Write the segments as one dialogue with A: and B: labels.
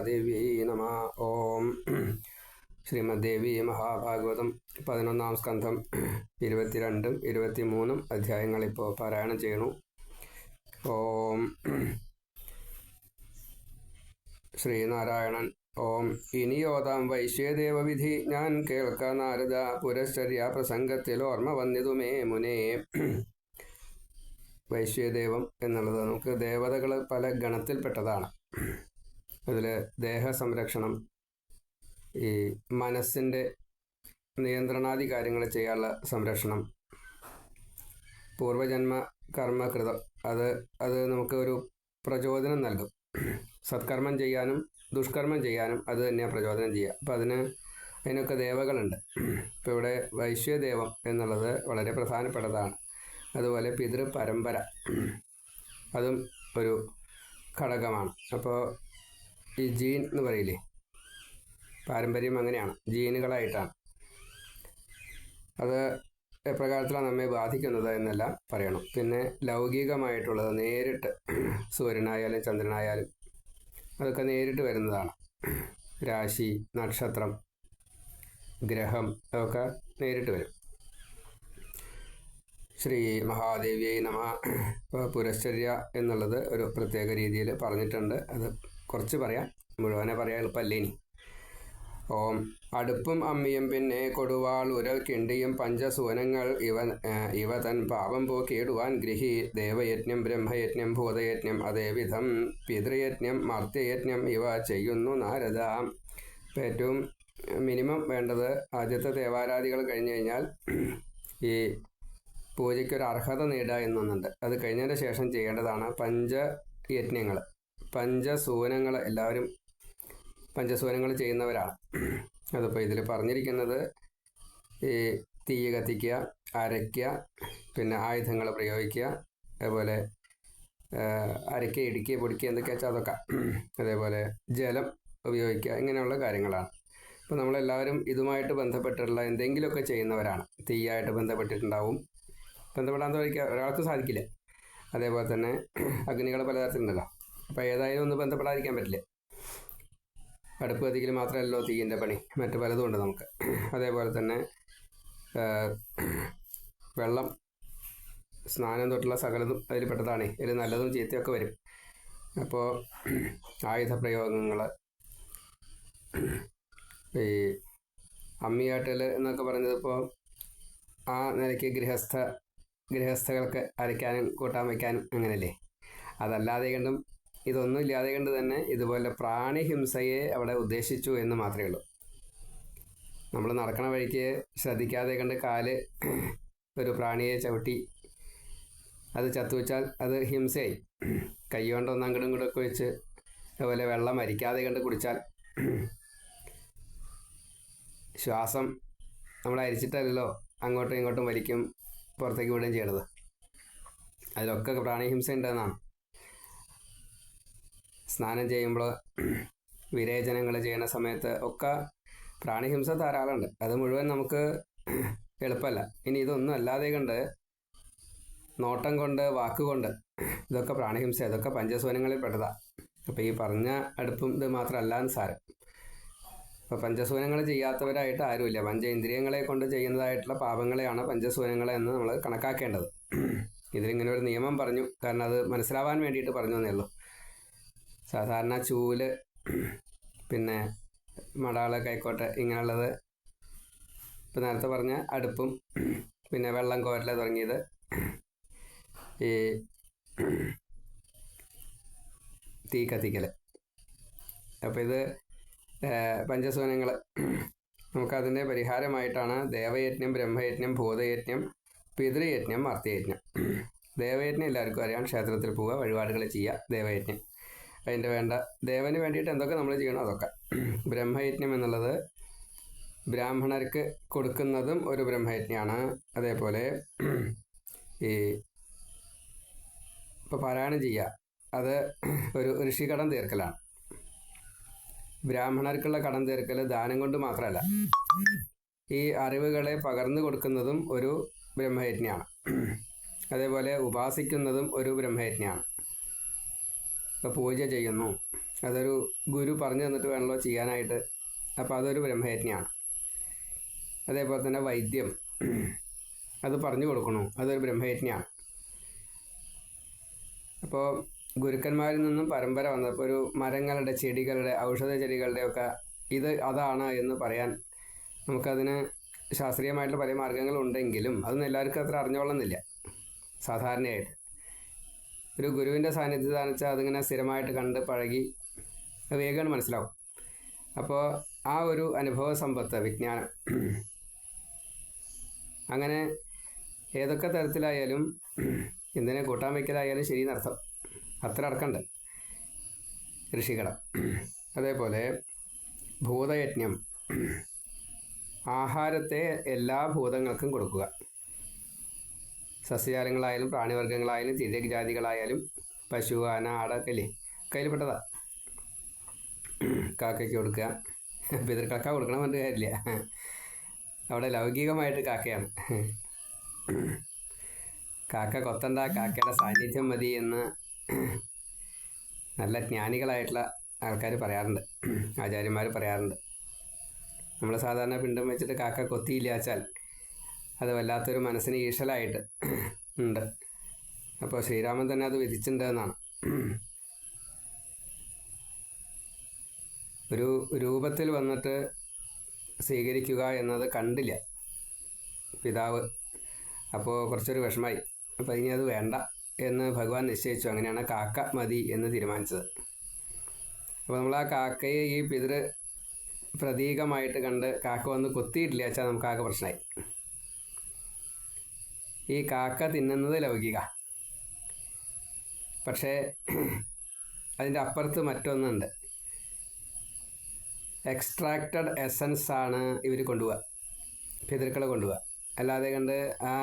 A: മഹാദേവ്യൈ നമ. ഓം ശ്രീമദ്ദേവി മഹാഭാഗവതം 11-ാം സ്കന്ധം 22-ഉം 23-ഉം അധ്യായങ്ങൾ ഇപ്പോൾ പാരായണം ചെയ്യണു. ഓം ശ്രീനാരായണൻ. ഓം ഇനിയോതാം വൈശ്യദേവവിധി ഞാൻ കേൾക്ക നാരദ പുരശ്ചര്യ പ്രസംഗത്തിൽ ഓർമ്മ വന്നിതുമേ മുനേ. വൈശ്യദേവം എന്നുള്ളത് നമുക്ക് ദേവതകൾ പല ഗണത്തിൽപ്പെട്ടതാണ്. അതിൽ ദേഹസംരക്ഷണം, ഈ മനസ്സിൻ്റെ നിയന്ത്രണാദി കാര്യങ്ങൾ ചെയ്യാനുള്ള സംരക്ഷണം, പൂർവജന്മ കർമ്മകൃതം, അത് നമുക്ക് ഒരു പ്രചോദനം നൽകും. സത്കർമ്മം ചെയ്യാനും ദുഷ്കർമ്മം ചെയ്യാനും അത് തന്നെയാണ് പ്രചോദനം ചെയ്യുക. അപ്പം അതിനൊക്കെ ദേവകളുണ്ട്. ഇപ്പോൾ ഇവിടെ വൈശ്യദേവം എന്നുള്ളത് വളരെ പ്രധാനപ്പെട്ടതാണ്. അതുപോലെ പിതൃപരമ്പര അതും ഒരു ഘടകമാണ്. അപ്പോൾ ഈ ജീൻ എന്ന് പറയില്ലേ, പാരമ്പര്യം അങ്ങനെയാണ്, ജീനുകളായിട്ടാണ്. അത് എപ്രകാരത്തിലാണ് നമ്മെ ബാധിക്കുന്നത് എന്നെല്ലാം പറയണം. പിന്നെ ലൗകികമായിട്ടുള്ളത് നേരിട്ട് സൂര്യനായാലും ചന്ദ്രനായാലും അതൊക്കെ നേരിട്ട് വരുന്നതാണ്. രാശി, നക്ഷത്രം, ഗ്രഹം അതൊക്കെ നേരിട്ട് വരും. ശ്രീ മഹാദേവ്യൈ നമ. ഇപ്പോൾ പുരശ്ചര്യ എന്നുള്ളത് ഒരു പ്രത്യേക രീതിയിൽ പറഞ്ഞിട്ടുണ്ട്. അത് കുറച്ച് പറയാം, മുഴുവനെ പറയാൻ എളുപ്പമല്ലേ ഇനി. ഓം അടുപ്പും അമ്മിയും പിന്നെ കൊടുവാൾ ഉരൽ കിണ്ടിയും പഞ്ചസൂനങ്ങൾ ഇവ തൻ പാപം പോക്കിയിടുവാൻ ഗൃഹി. ദേവയജ്ഞം ബ്രഹ്മയജ്ഞം ഭൂതയജ്ഞം അതേവിധം പിതൃയജ്ഞം മർത്യയജ്ഞം ഇവ ചെയ്യുന്നു നാരദ. ഇപ്പം ഏറ്റവും മിനിമം വേണ്ടത് ആദ്യത്തെ ദേവാരാധികൾ കഴിഞ്ഞു കഴിഞ്ഞാൽ ഈ പൂജയ്ക്കൊരു അർഹത നേടുക എന്നൊന്നുണ്ട്. അത് കഴിഞ്ഞതിന് ശേഷം ചെയ്യേണ്ടതാണ് പഞ്ചയജ്ഞങ്ങൾ, പഞ്ചസൂനങ്ങൾ. എല്ലാവരും പഞ്ചസൂനങ്ങൾ ചെയ്യുന്നവരാണ്. അതിപ്പോൾ ഇതിൽ പറഞ്ഞിരിക്കുന്നത് ഈ തീ കത്തിക്കുക, അരയ്ക്കുക, പിന്നെ ആയുധങ്ങൾ പ്രയോഗിക്കുക, അതേപോലെ അരയ്ക്കുക, ഇടിക്കുക, പൊടിക്കുക, എന്തൊക്കെയാ വെച്ചാൽ അതൊക്കെ, അതേപോലെ ജലം ഉപയോഗിക്കുക, ഇങ്ങനെയുള്ള കാര്യങ്ങളാണ്. അപ്പോൾ നമ്മളെല്ലാവരും ഇതുമായിട്ട് ബന്ധപ്പെട്ടിട്ടുള്ള എന്തെങ്കിലുമൊക്കെ ചെയ്യുന്നവരാണ്. തീയായിട്ട് ബന്ധപ്പെട്ടിട്ടുണ്ടാവും, ബന്ധപ്പെടാൻ ഒരാൾക്ക് സാധിക്കില്ല. അതേപോലെ തന്നെ അഗ്നികൾ പലതരത്തിലുണ്ടല്ലോ. അപ്പോൾ ഏതായാലും ഒന്ന് ബന്ധപ്പെടാതിരിക്കാൻ പറ്റില്ല. അടുപ്പ് കത്തിക്കൽ മാത്രമല്ലല്ലോ തീയിൻ്റെ പണി, മറ്റു പലതും ഉണ്ട് നമുക്ക്. അതേപോലെ തന്നെ വെള്ളം, സ്നാനം തൊട്ടുള്ള സകലതും അതിൽപ്പെട്ടതാണ്. ഇതിൽ നല്ലതും ചീത്തയൊക്കെ വരും. അപ്പോൾ ആയുധപ്രയോഗങ്ങൾ, ഈ അമ്മിയാട്ടൽ എന്നൊക്കെ പറഞ്ഞത് ഇപ്പോൾ ആ നിലയ്ക്ക് ഗൃഹസ്ഥകൾക്ക് അരയ്ക്കാനും കൂട്ടാൻ വയ്ക്കാനും അങ്ങനെയല്ലേ. അതല്ലാതെ കണ്ടും ഇതൊന്നും ഇല്ലാതെ കണ്ട് തന്നെ ഇതുപോലെ പ്രാണിഹിംസയെ അവിടെ ഉദ്ദേശിച്ചു എന്ന് മാത്രമേ ഉള്ളൂ. നമ്മൾ നടക്കണ വഴിക്ക് ശ്രദ്ധിക്കാതെ കണ്ട് കാല് ഒരു പ്രാണിയെ ചവിട്ടി അത് ചത്തുവെച്ചാൽ അത് ഹിംസയായി. കൈ കൊണ്ട് ഒന്നങ്ങടും ഇങ്ങോട്ടൊക്കെ വെച്ച് അതുപോലെ വെള്ളം അരിക്കാതെ കണ്ട് കുടിച്ചാൽ, ശ്വാസം നമ്മൾ അരിച്ചിട്ടല്ലോ അങ്ങോട്ടും ഇങ്ങോട്ടും വലിക്കും, പുറത്തേക്ക് വിടുകയും ചെയ്യണത്. അതിലൊക്കെ പ്രാണിഹിംസ ഉണ്ടെന്നാണ്. സ്നാനം ചെയ്യുമ്പോൾ, വിരേചനങ്ങൾ ചെയ്യുന്ന സമയത്ത് ഒക്കെ പ്രാണിഹിംസ ധാരാളമുണ്ട്. അത് മുഴുവൻ നമുക്ക് എളുപ്പമല്ല. ഇനി ഇതൊന്നും അല്ലാതെ കണ്ട് നോട്ടം കൊണ്ട്, വാക്കുകൊണ്ട്, ഇതൊക്കെ പ്രാണിഹിംസ, ഇതൊക്കെ പഞ്ചസൂനങ്ങളിൽ പെട്ടതാണ്. അപ്പോൾ ഈ പറഞ്ഞ അടുപ്പും ഇത് മാത്രമല്ല എന്ന് സാരം. അപ്പോൾ പഞ്ചസൂനങ്ങൾ ചെയ്യാത്തവരായിട്ട് ആരുമില്ല. പഞ്ചേന്ദ്രിയങ്ങളെ കൊണ്ട് ചെയ്യുന്നതായിട്ടുള്ള പാപങ്ങളെയാണ് പഞ്ചസൂനങ്ങളെ എന്ന് നമ്മൾ കണക്കാക്കേണ്ടത്. ഇതിലിങ്ങനെ ഒരു നിയമം പറഞ്ഞു, കാരണം അത് മനസ്സിലാവാൻ വേണ്ടിയിട്ട് പറഞ്ഞു എന്നേ ഉള്ളൂ. സാധാരണ ചൂല്, പിന്നെ മടാള്, കൈക്കോട്ട്, ഇങ്ങനെയുള്ളത്, ഇപ്പം നേരത്തെ പറഞ്ഞ അടുപ്പും പിന്നെ വെള്ളം കോരൽ തുടങ്ങിയത്, ഈ തീ കത്തിക്കൽ. അപ്പോൾ ഇത് പഞ്ചസൂനങ്ങൾ. നമുക്കതിൻ്റെ പരിഹാരമായിട്ടാണ് ദേവയജ്ഞം ബ്രഹ്മയജ്ഞം ഭൂതയജ്ഞം പിതൃയജ്ഞം മർത്യയജ്ഞം. ദേവയജ്ഞം എല്ലാവർക്കും അറിയാം, ക്ഷേത്രത്തിൽ പോവുക, വഴിപാടുകൾ ചെയ്യുക, ദേവയജ്ഞം. അതിൻ്റെ ദേവന് വേണ്ടിയിട്ട് എന്തൊക്കെ നമ്മൾ ചെയ്യണം അതൊക്കെ. ബ്രഹ്മയജ്ഞം എന്നുള്ളത് ബ്രാഹ്മണർക്ക് കൊടുക്കുന്നതും ഒരു ബ്രഹ്മയജ്ഞമാണ്. അതേപോലെ ഈ ഇപ്പോൾ പാരായണം ചെയ്യുക, അത് ഒരു ഋഷികടം തീർക്കലാണ്. ബ്രാഹ്മണർക്കുള്ള കടം തീർക്കൽ ദാനം കൊണ്ട് മാത്രമല്ല, ഈ അറിവുകളെ പകർന്നു കൊടുക്കുന്നതും ഒരു ബ്രഹ്മയജ്ഞമാണ്. അതേപോലെ ഉപാസിക്കുന്നതും ഒരു ബ്രഹ്മയജ്ഞമാണ്. ഇപ്പോൾ പൂജ ചെയ്യുന്നു, അതൊരു ഗുരു പറഞ്ഞു തന്നിട്ട് വേണമല്ലോ ചെയ്യാനായിട്ട്. അപ്പോൾ അതൊരു ബ്രഹ്മയജ്ഞമാണ്. അതേപോലെ തന്നെ വൈദ്യം, അത് പറഞ്ഞു കൊടുക്കണു, അതൊരു ബ്രഹ്മയജ്ഞമാണ്. അപ്പോൾ ഗുരുക്കന്മാരിൽ നിന്നും പരമ്പര വന്നപ്പോൾ ഒരു മരങ്ങളുടെ, ചെടികളുടെ, ഔഷധ ചെടികളുടെയൊക്കെ അതാണ് എന്ന് പറയാൻ നമുക്കതിന് ശാസ്ത്രീയമായിട്ടുള്ള പല മാർഗ്ഗങ്ങളുണ്ടെങ്കിലും അതൊന്നും എല്ലാവർക്കും അത്ര അറിഞ്ഞോളുന്നില്ല. സാധാരണയായിട്ട് ഒരു ഗുരുവിൻ്റെ സാന്നിധ്യത്താണെന്ന് വെച്ചാൽ അതിങ്ങനെ സ്ഥിരമായിട്ട് കണ്ട് പഴകി വേഗം മനസ്സിലാവും. അപ്പോൾ ആ ഒരു അനുഭവ സമ്പത്ത്, വിജ്ഞാനം, അങ്ങനെ ഏതൊക്കെ തരത്തിലായാലും എന്തിനെ കൂട്ടാൻ വയ്ക്കലായാലും ശരി എന്നർത്ഥം. അത്ര അടക്കമുണ്ട് ഋഷികടം. അതേപോലെ ഭൂതയജ്ഞം, ആഹാരത്തെ എല്ലാ ഭൂതങ്ങൾക്കും കൊടുക്കുക. സസ്യജാലങ്ങളായാലും പ്രാണിവർഗ്ഗങ്ങളായാലും തിര്യജാതികളായാലും പശു, ആന, ആടൊക്കെ കയ്യിൽപ്പെട്ടതാ. കാക്കയ്ക്ക് കൊടുക്കുക, പിതൃക്കക്ക കൊടുക്കണം പറഞ്ഞ കാര്യമില്ല. അവിടെ ലൗകികമായിട്ട് കാക്കയാണ്. കാക്ക കൊത്തണ്ട, കാക്കയുടെ സാന്നിധ്യം മതി എന്ന് നല്ല ജ്ഞാനികളായിട്ടുള്ള ആൾക്കാർ പറയാറുണ്ട്, ആചാര്യന്മാർ പറയാറുണ്ട്. നമ്മൾ സാധാരണ പിണ്ടം വെച്ചിട്ട് കാക്ക കൊത്തിയില്ല വെച്ചാൽ അത് വല്ലാത്തൊരു മനസ്സിന് ഈശലായിട്ട് ഉണ്ട്. അപ്പോൾ ശ്രീരാമൻ തന്നെ അത് വിധിച്ചിട്ടുണ്ട് എന്നാണ്. ഒരു രൂപത്തിൽ വന്നിട്ട് സ്വീകരിക്കുക എന്നത് കണ്ടില്ല പിതാവ്. അപ്പോൾ കുറച്ചൊരു വിഷമായി. അപ്പോൾ ഇനി അത് വേണ്ട എന്ന് ഭഗവാൻ നിശ്ചയിച്ചു. അങ്ങനെയാണ് കാക്ക മതി എന്ന് തീരുമാനിച്ചത്. അപ്പോൾ നമ്മൾ ആ കാക്കയെ ഈ പിതൃ പ്രതീകമായിട്ട് കണ്ട് കാക്ക വന്ന് കൊത്തിയിട്ടില്ല വെച്ചാൽ നമുക്ക് ആകെ പ്രശ്നമായി. ഈ കാക്ക തിന്നുന്നത് ലൗകിക, പക്ഷേ അതിൻ്റെ അപ്പുറത്ത് മറ്റൊന്നുണ്ട്. എക്സ്ട്രാക്റ്റഡ് എസൻസ് ആണ് ഇവർ കൊണ്ടുപോവുക, പിതൃക്കളെ കൊണ്ടുപോവുക. അല്ലാതെ കണ്ട് ആ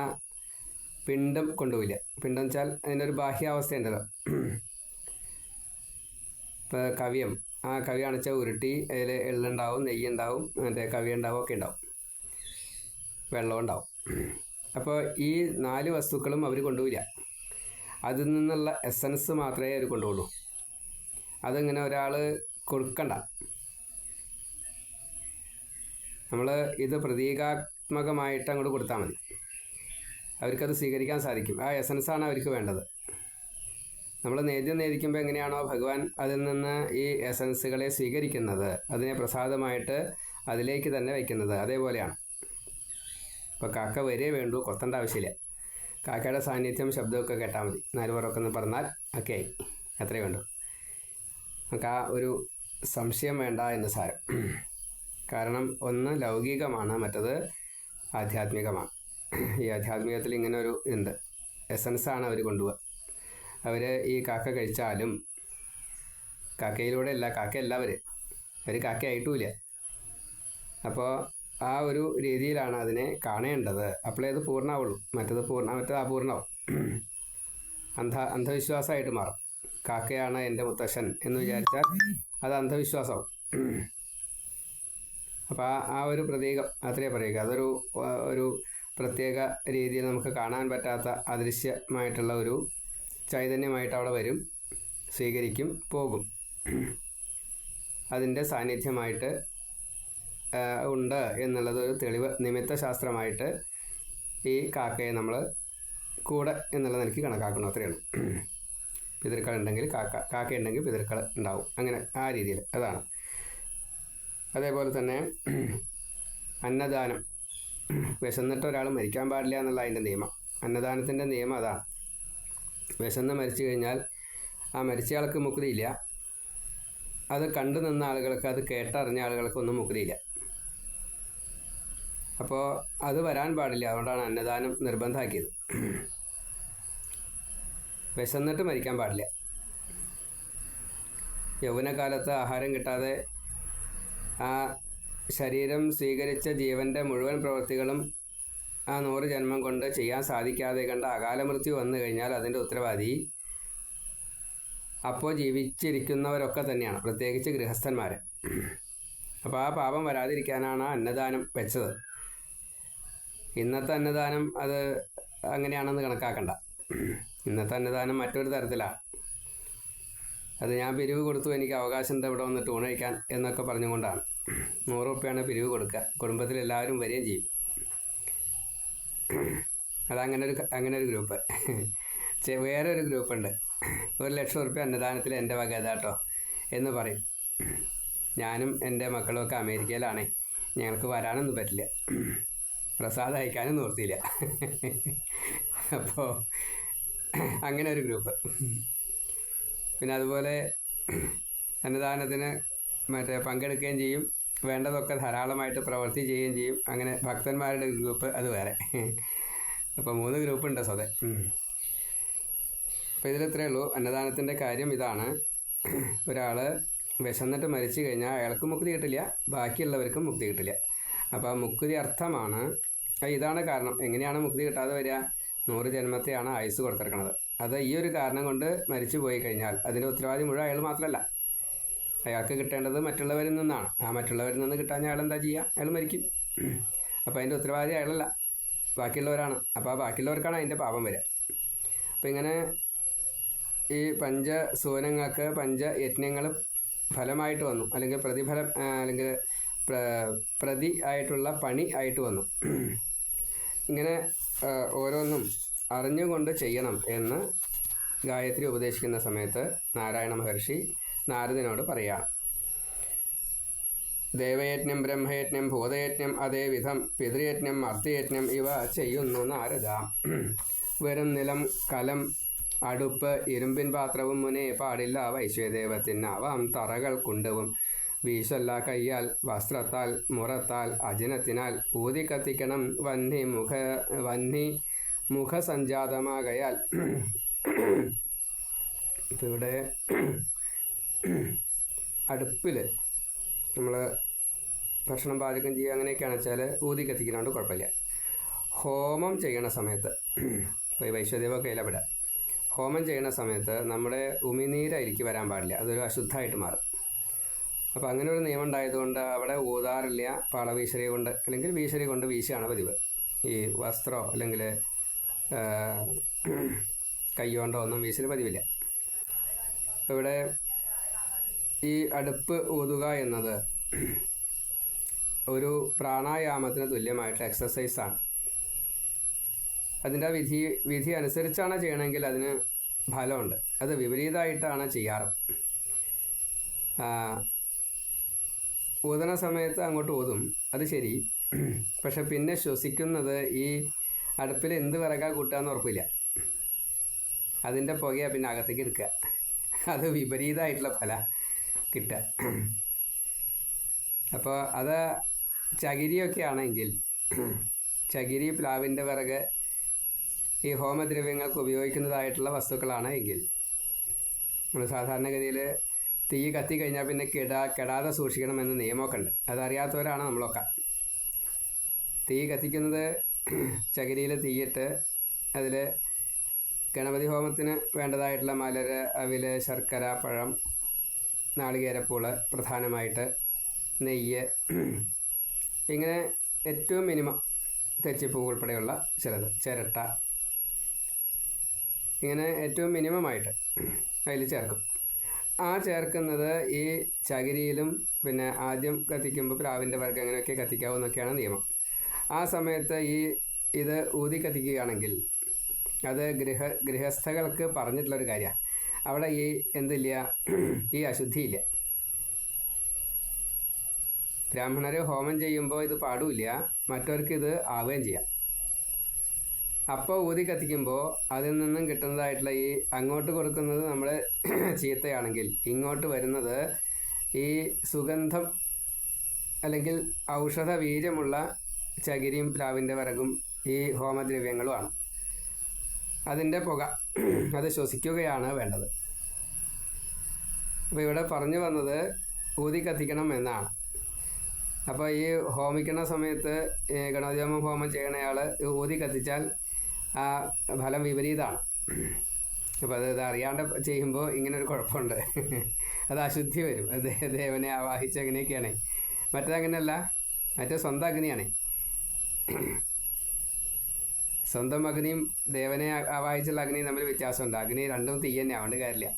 A: പിണ്ടം കൊണ്ടുപോയില്ല. പിണ്ടം വെച്ചാൽ അതിൻ്റെ ഒരു ബാഹ്യാവസ്ഥയുണ്ടല്ലോ. ഇപ്പോൾ കവ്യം, ആ കവി അണച്ച ഉരുട്ടി അതിൽ എള്ളുണ്ടാവും, നെയ്യുണ്ടാവും, മറ്റേ കവി ഉണ്ടാവും, ഒക്കെ ഉണ്ടാവും, വെള്ളം ഉണ്ടാവും. അപ്പോൾ ഈ 4 വസ്തുക്കളും അവർ കൊണ്ടുപോയില്ല. അതിൽ നിന്നുള്ള എസൻസ് മാത്രമേ അവർ കൊണ്ടുപോകുള്ളൂ. അതിങ്ങനെ ഒരാൾ കൊടുക്കണ്ട. നമ്മൾ ഇത് പ്രതീകാത്മകമായിട്ട് അങ്ങോട്ട് കൊടുത്താൽ മതി, അവർക്കത് സ്വീകരിക്കാൻ സാധിക്കും. ആ എസൻസാണ് അവർക്ക് വേണ്ടത്. നമ്മൾ നേദിക്കുമ്പോൾ എങ്ങനെയാണോ ഭഗവാൻ അതിൽ നിന്ന് ഈ എസൻസുകളെ സ്വീകരിക്കുന്നത്, അതിനെ പ്രസാദമായിട്ട് അതിലേക്ക് തന്നെ വയ്ക്കുന്നത്, അതേപോലെയാണ്. ഇപ്പോൾ കാക്ക വരേ വേണ്ടൂ, കൊത്തേണ്ട ആവശ്യമില്ല. കാക്കയുടെ സാന്നിധ്യം, ശബ്ദമൊക്കെ കേട്ടാൽ മതി. 4 പേരൊക്കെ ഒന്ന് പറഞ്ഞാൽ ഒക്കെ ആയി, അത്രയേ വേണ്ടൂ. നമുക്ക് ആ ഒരു സംശയം വേണ്ട എന്ന് സാരം. കാരണം ഒന്ന് ലൗകികമാണ്, മറ്റത് ആധ്യാത്മികമാണ്. ഈ ആധ്യാത്മികത്തിൽ ഇങ്ങനെ ഒരു ഉണ്ട്, എസൻസാണ് അവർ കൊണ്ടുപോവുക. അവർ ഈ കാക്ക കഴിച്ചാലും കാക്കയിലൂടെ അല്ല, കാക്കയല്ല അവർ കാക്കയായിട്ടുമില്ല. അപ്പോൾ ആ ഒരു രീതിയിലാണ് അതിനെ കാണേണ്ടത്. അപ്പോഴേ അത് പൂർണ്ണമാവുള്ളൂ. മറ്റത് അപൂർണ്ണമാവും, അന്ധവിശ്വാസമായിട്ട് മാറും. കാക്കയാണ് എൻ്റെ മുത്തശ്ശൻ എന്ന് വിചാരിച്ചാൽ അത് അന്ധവിശ്വാസമാവും. അപ്പോൾ ആ ഒരു പ്രതീകം അത്രയേ പറയുക. അതൊരു പ്രത്യേക രീതിയിൽ നമുക്ക് കാണാൻ പറ്റാത്ത അദൃശ്യമായിട്ടുള്ള ഒരു ചൈതന്യമായിട്ട് അവിടെ വരും, സ്വീകരിക്കും, പോകും. അതിൻ്റെ സാന്നിധ്യമായിട്ട് ഉണ്ട് എന്നുള്ളത് ഒരു തെളിവ്, നിമിത്ത ശാസ്ത്രമായിട്ട് ഈ കാക്കയെ നമ്മൾ കൂടെ എന്നുള്ള നിലയ്ക്ക് കണക്കാക്കണം. അത്രയേ ഉള്ളൂ. പിതൃക്കൾ ഉണ്ടെങ്കിൽ കാക്ക ഉണ്ടെങ്കിൽ പിതൃക്കൾ ഉണ്ടാവും, അങ്ങനെ ആ രീതിയിൽ അതാണ്. അതേപോലെ തന്നെ അന്നദാനം, വിശന്നിട്ട് ഒരാൾ മരിക്കാൻ പാടില്ല എന്നുള്ള അതിൻ്റെ നിയമം. അന്നദാനത്തിൻ്റെ നിയമം അതാണ്. വിശന്ന് മരിച്ചു കഴിഞ്ഞാൽ ആ മരിച്ചയാൾക്ക് മുക്തിയില്ല. അത് കണ്ടു നിന്ന ആളുകൾക്ക്, അത് കേട്ടറിഞ്ഞ ആളുകൾക്കൊന്നും മുക്തിയില്ല. അപ്പോൾ അത് വരാൻ പാടില്ല. അതുകൊണ്ടാണ് അന്നദാനം നിർബന്ധമാക്കിയത്. വിശന്നിട്ട് മരിക്കാൻ പാടില്ല. യൗവനകാലത്ത് ആഹാരം കിട്ടാതെ ആ ശരീരം സ്വീകരിച്ച ജീവൻ്റെ മുഴുവൻ പ്രവൃത്തികളും ആ 100 ജന്മം കൊണ്ട് ചെയ്യാൻ സാധിക്കാതെ കണ്ട് അകാലമൃത്യു വന്നു കഴിഞ്ഞാൽ അതിൻ്റെ ഉത്തരവാദി അപ്പോൾ ജീവിച്ചിരിക്കുന്നവരൊക്കെ തന്നെയാണ്, പ്രത്യേകിച്ച് ഗൃഹസ്ഥന്മാർ. അപ്പോൾ ആ പാപം വരാതിരിക്കാനാണ് അന്നദാനം വെച്ചത്. ഇന്നത്തെ അന്നദാനം അത് അങ്ങനെയാണെന്ന് കണക്കാക്കണ്ട. ഇന്നത്തെ അന്നദാനം മറ്റൊരു തരത്തിലാണ്. അത് ഞാൻ പിരിവ് കൊടുത്തു, എനിക്ക് അവകാശമുണ്ട് ഇവിടെ വന്നിട്ട് ഊണ് കഴിക്കാൻ എന്നൊക്കെ പറഞ്ഞുകൊണ്ടാണ്. 100 റുപ്യാണ് പിരിവ് കൊടുക്കുക. കുടുംബത്തിലെല്ലാവരും വരികയും ചെയ്യും. അങ്ങനെ ഒരു ഗ്രൂപ്പ്. വേറൊരു ഗ്രൂപ്പുണ്ട്, 1,00,000 റുപ്യ അന്നദാനത്തിൽ എൻ്റെ വക ഇതാട്ടോ എന്ന് പറയും. ഞാനും എൻ്റെ മക്കളുമൊക്കെ അമേരിക്കയിലാണേ, ഞങ്ങൾക്ക് വരാനൊന്നും പറ്റില്ല, പ്രസാദം അയക്കാനും നിർത്തിയില്ല. അപ്പോൾ അങ്ങനെ ഒരു ഗ്രൂപ്പ്. പിന്നെ അതുപോലെ അന്നദാനത്തിന് പങ്കെടുക്കുകയും ചെയ്യും, വേണ്ടതൊക്കെ ധാരാളമായിട്ട് പ്രവൃത്തി ചെയ്യുകയും ചെയ്യും. അങ്ങനെ ഭക്തന്മാരുടെ ഗ്രൂപ്പ് അത് വേറെ. അപ്പോൾ 3 ഗ്രൂപ്പുണ്ട് സ്വതേ. അപ്പോൾ ഇതിലിത്രയേ ഉള്ളൂ. അന്നദാനത്തിൻ്റെ കാര്യം ഇതാണ്. ഒരാൾ വിശന്നിട്ട് മരിച്ചു കഴിഞ്ഞാൽ അയാൾക്ക് മുക്തി കിട്ടില്ല, ബാക്കിയുള്ളവർക്കും മുക്തി കിട്ടില്ല. അപ്പോൾ മുക്തി അർത്ഥമാണ്, ഇതാണ് കാരണം. എങ്ങനെയാണ് മുക്തി കിട്ടാതെ വരിക? 100 ജന്മത്തെയാണ് ആയുസ് കൊടുത്തിരിക്കുന്നത്. അത് ഈ ഒരു കാരണം കൊണ്ട് മരിച്ചു പോയി കഴിഞ്ഞാൽ അതിൻ്റെ ഉത്തരവാദി മുഴുവൻ അയാൾ മാത്രമല്ല, അയാൾക്ക് കിട്ടേണ്ടത് മറ്റുള്ളവരിൽ നിന്നാണ്. ആ മറ്റുള്ളവരിൽ നിന്ന് കിട്ടാൻ അയാൾ എന്താ ചെയ്യുക? അയാൾ മരിക്കും. അപ്പോൾ അതിൻ്റെ ഉത്തരവാദി അയാളല്ല, ബാക്കിയുള്ളവരാണ്. അപ്പോൾ ആ ബാക്കിയുള്ളവർക്കാണ് അതിൻ്റെ പാപം വരിക. അപ്പോൾ ഇങ്ങനെ ഈ പഞ്ചസൂനങ്ങൾക്ക് പഞ്ചയജ്ഞങ്ങൾ ഫലമായിട്ട് വന്നു, അല്ലെങ്കിൽ പ്രതിഫലം, അല്ലെങ്കിൽ പ്രതി ആയിട്ടുള്ള പണി ആയിട്ട് വന്നു. ഇങ്ങനെ ഓരോന്നും അറിഞ്ഞുകൊണ്ട് ചെയ്യണം എന്ന് ഗായത്രി ഉപദേശിക്കുന്ന സമയത്ത് നാരായണ മഹർഷി നാരദനോട് പറയുകയാണ്. ദേവയജ്ഞം, ബ്രഹ്മയജ്ഞം, ഭൂതയജ്ഞം അതേ വിധം പിതൃയജ്ഞം, അർത്ഥയജ്ഞം ഇവ ചെയ്യുന്നു നാരദ. വെറും നിലം, കലം, അടുപ്പ്, ഇരുമ്പിൻ പാത്രവും മുനേ പാടില്ല വൈശ്വദേവത്തിനാവാം. തറകൾ, കുണ്ടവും വീശല്ല കയ്യാൽ, വസ്ത്രത്താൽ, മുറത്താൽ, അജിനത്തിനാൽ ഊതി കത്തിക്കണം. വന്നി മുഖസഞ്ജാതമാകയാൽ. ഇപ്പം ഇവിടെ അടുപ്പിൽ നമ്മൾ ഭക്ഷണം പാചകം ചെയ്യുക അങ്ങനെയൊക്കെയാണെന്ന് വെച്ചാൽ ഊതി കത്തിക്കുന്നതുകൊണ്ട് കുഴപ്പമില്ല. ഹോമം ചെയ്യണ സമയത്ത്, ഇപ്പോൾ ഈ വൈശ്വദേവ കയ്യിലവിടെ ഹോമം ചെയ്യണ സമയത്ത് നമ്മുടെ ഉമിനീരായിരിക്കും വരാൻ പാടില്ല, അതൊരു അശുദ്ധമായിട്ട് മാറും. അപ്പോൾ അങ്ങനെ ഒരു നിയമം ഉണ്ടായതുകൊണ്ട് അവിടെ ഊതാറില്ല. പാളവീശരി കൊണ്ട് അല്ലെങ്കിൽ വീശരി കൊണ്ട് വീശിയാണ് പതിവ്. ഈ വസ്ത്രമോ അല്ലെങ്കിൽ കൈകൊണ്ടോ ഒന്നും വീശൽ പതിവില്ല. ഇവിടെ ഈ അടുപ്പ് ഊതുക എന്നത് ഒരു പ്രാണായാമത്തിന് തുല്യമായിട്ടുള്ള എക്സസൈസാണ്. അതിൻ്റെ വിധി അനുസരിച്ചാണ് ചെയ്യണമെങ്കിൽ അതിന് ഫലമുണ്ട്. അത് വിപരീതമായിട്ടാണ് ചെയ്യാറ്. ഊതണ സമയത്ത് അങ്ങോട്ട് ഊതും, അത് ശരി. പക്ഷെ പിന്നെ ശ്വസിക്കുന്നത് ഈ അടുപ്പിൽ എന്ത് വിറകാ കൂട്ടുകയെന്ന് ഉറപ്പില്ല, അതിൻ്റെ പുകയാണ് പിന്നെ അകത്തേക്ക് എടുക്കുക. അത് വിപരീതമായിട്ടുള്ള ഫല കിട്ടുക. അപ്പോൾ അത് ചകിരിയൊക്കെ ആണെങ്കിൽ, ചകിരി, പ്ലാവിൻ്റെ വിറക് ഈ ഹോമദ്രവ്യങ്ങൾക്ക് ഉപയോഗിക്കുന്നതായിട്ടുള്ള വസ്തുക്കളാണ് എങ്കിൽ, നമ്മൾ സാധാരണഗതിയിൽ തീ കത്തിക്കഴിഞ്ഞാൽ പിന്നെ കെടാതെ സൂക്ഷിക്കണമെന്ന് നിയമമൊക്കെ ഉണ്ട്. അതറിയാത്തവരാണ് നമ്മളൊക്കെ. തീ കത്തിക്കുന്നത് ചകിരിയിൽ തീയിട്ട് അതിൽ ഗണപതി ഹോമത്തിന് വേണ്ടതായിട്ടുള്ള മലര്, അവില്, ശർക്കര, പഴം, നാളികേരപ്പൂള്, പ്രധാനമായിട്ട് നെയ്യ്, ഇങ്ങനെ ഏറ്റവും മിനിമം തെച്ചിപ്പൂ ഉൾപ്പെടെയുള്ള ചിലത്, ചിരട്ട, ഇങ്ങനെ ഏറ്റവും മിനിമമായിട്ട് അതിൽ ചേർക്കും. ആ ചേർക്കുന്നത് ഈ ചകിരിയിലും പിന്നെ ആദ്യം കത്തിക്കുമ്പോൾ പ്ലാവിൻ്റെ വർഗ്ഗം അങ്ങനെയൊക്കെ കത്തിക്കാവുന്നൊക്കെയാണ് നിയമം. ആ സമയത്ത് ഇത് ഊതി കത്തിക്കുകയാണെങ്കിൽ അത് ഗൃഹസ്ഥകൾക്ക് പറഞ്ഞിട്ടുള്ളൊരു കാര്യമാണ്. അവിടെ എന്തില്ല, ഈ അശുദ്ധിയില്ല. ബ്രാഹ്മണർ ഹോമം ചെയ്യുമ്പോൾ ഇത് പാടില്ല, മറ്റവർക്ക് ഇത് ആവുകയും ചെയ്യാം. അപ്പോൾ ഊതി കത്തിക്കുമ്പോൾ അതിൽ നിന്നും കിട്ടുന്നതായിട്ടുള്ള ഈ അങ്ങോട്ട് കൊടുക്കുന്നത് നമ്മൾ ചീത്തയാണെങ്കിൽ ഇങ്ങോട്ട് വരുന്നത് ഈ സുഗന്ധം അല്ലെങ്കിൽ ഔഷധ വീര്യമുള്ള ചകിരിയും പ്ലാവിൻ്റെ വിറകും ഈ ഹോമദ്രവ്യങ്ങളുമാണ്. അതിൻ്റെ പുക അത് ശ്വസിക്കുകയാണ് വേണ്ടത്. അപ്പോൾ ഇവിടെ പറഞ്ഞു വന്നത് ഊതി കത്തിക്കണം എന്നാണ്. അപ്പോൾ ഈ ഹോമിക്കുന്ന സമയത്ത് ഗണപതി ഹോമം ചെയ്യണയാൾ ഊതി കത്തിച്ചാൽ ആ ഫലം വിപരീതമാണ്. അപ്പോൾ അത് അറിയാണ്ട് ചെയ്യുമ്പോൾ ഇങ്ങനൊരു കുഴപ്പമുണ്ട്. അത് അശുദ്ധി വരും. അത് ദേവനെ ആവാഹിച്ച് അങ്ങനെയൊക്കെയാണ്. മറ്റേതങ്ങനെയല്ല, മറ്റേ സ്വന്തം അഗ്നിയാണ്. സ്വന്തം അഗ്നിയും ദേവനെ ആവാഹിച്ചുള്ള അഗ്നിയും തമ്മിൽ വ്യത്യാസമുണ്ട്. അഗ്നി രണ്ടും തീ തന്നെ ആവേണ്ട കാര്യമില്ല.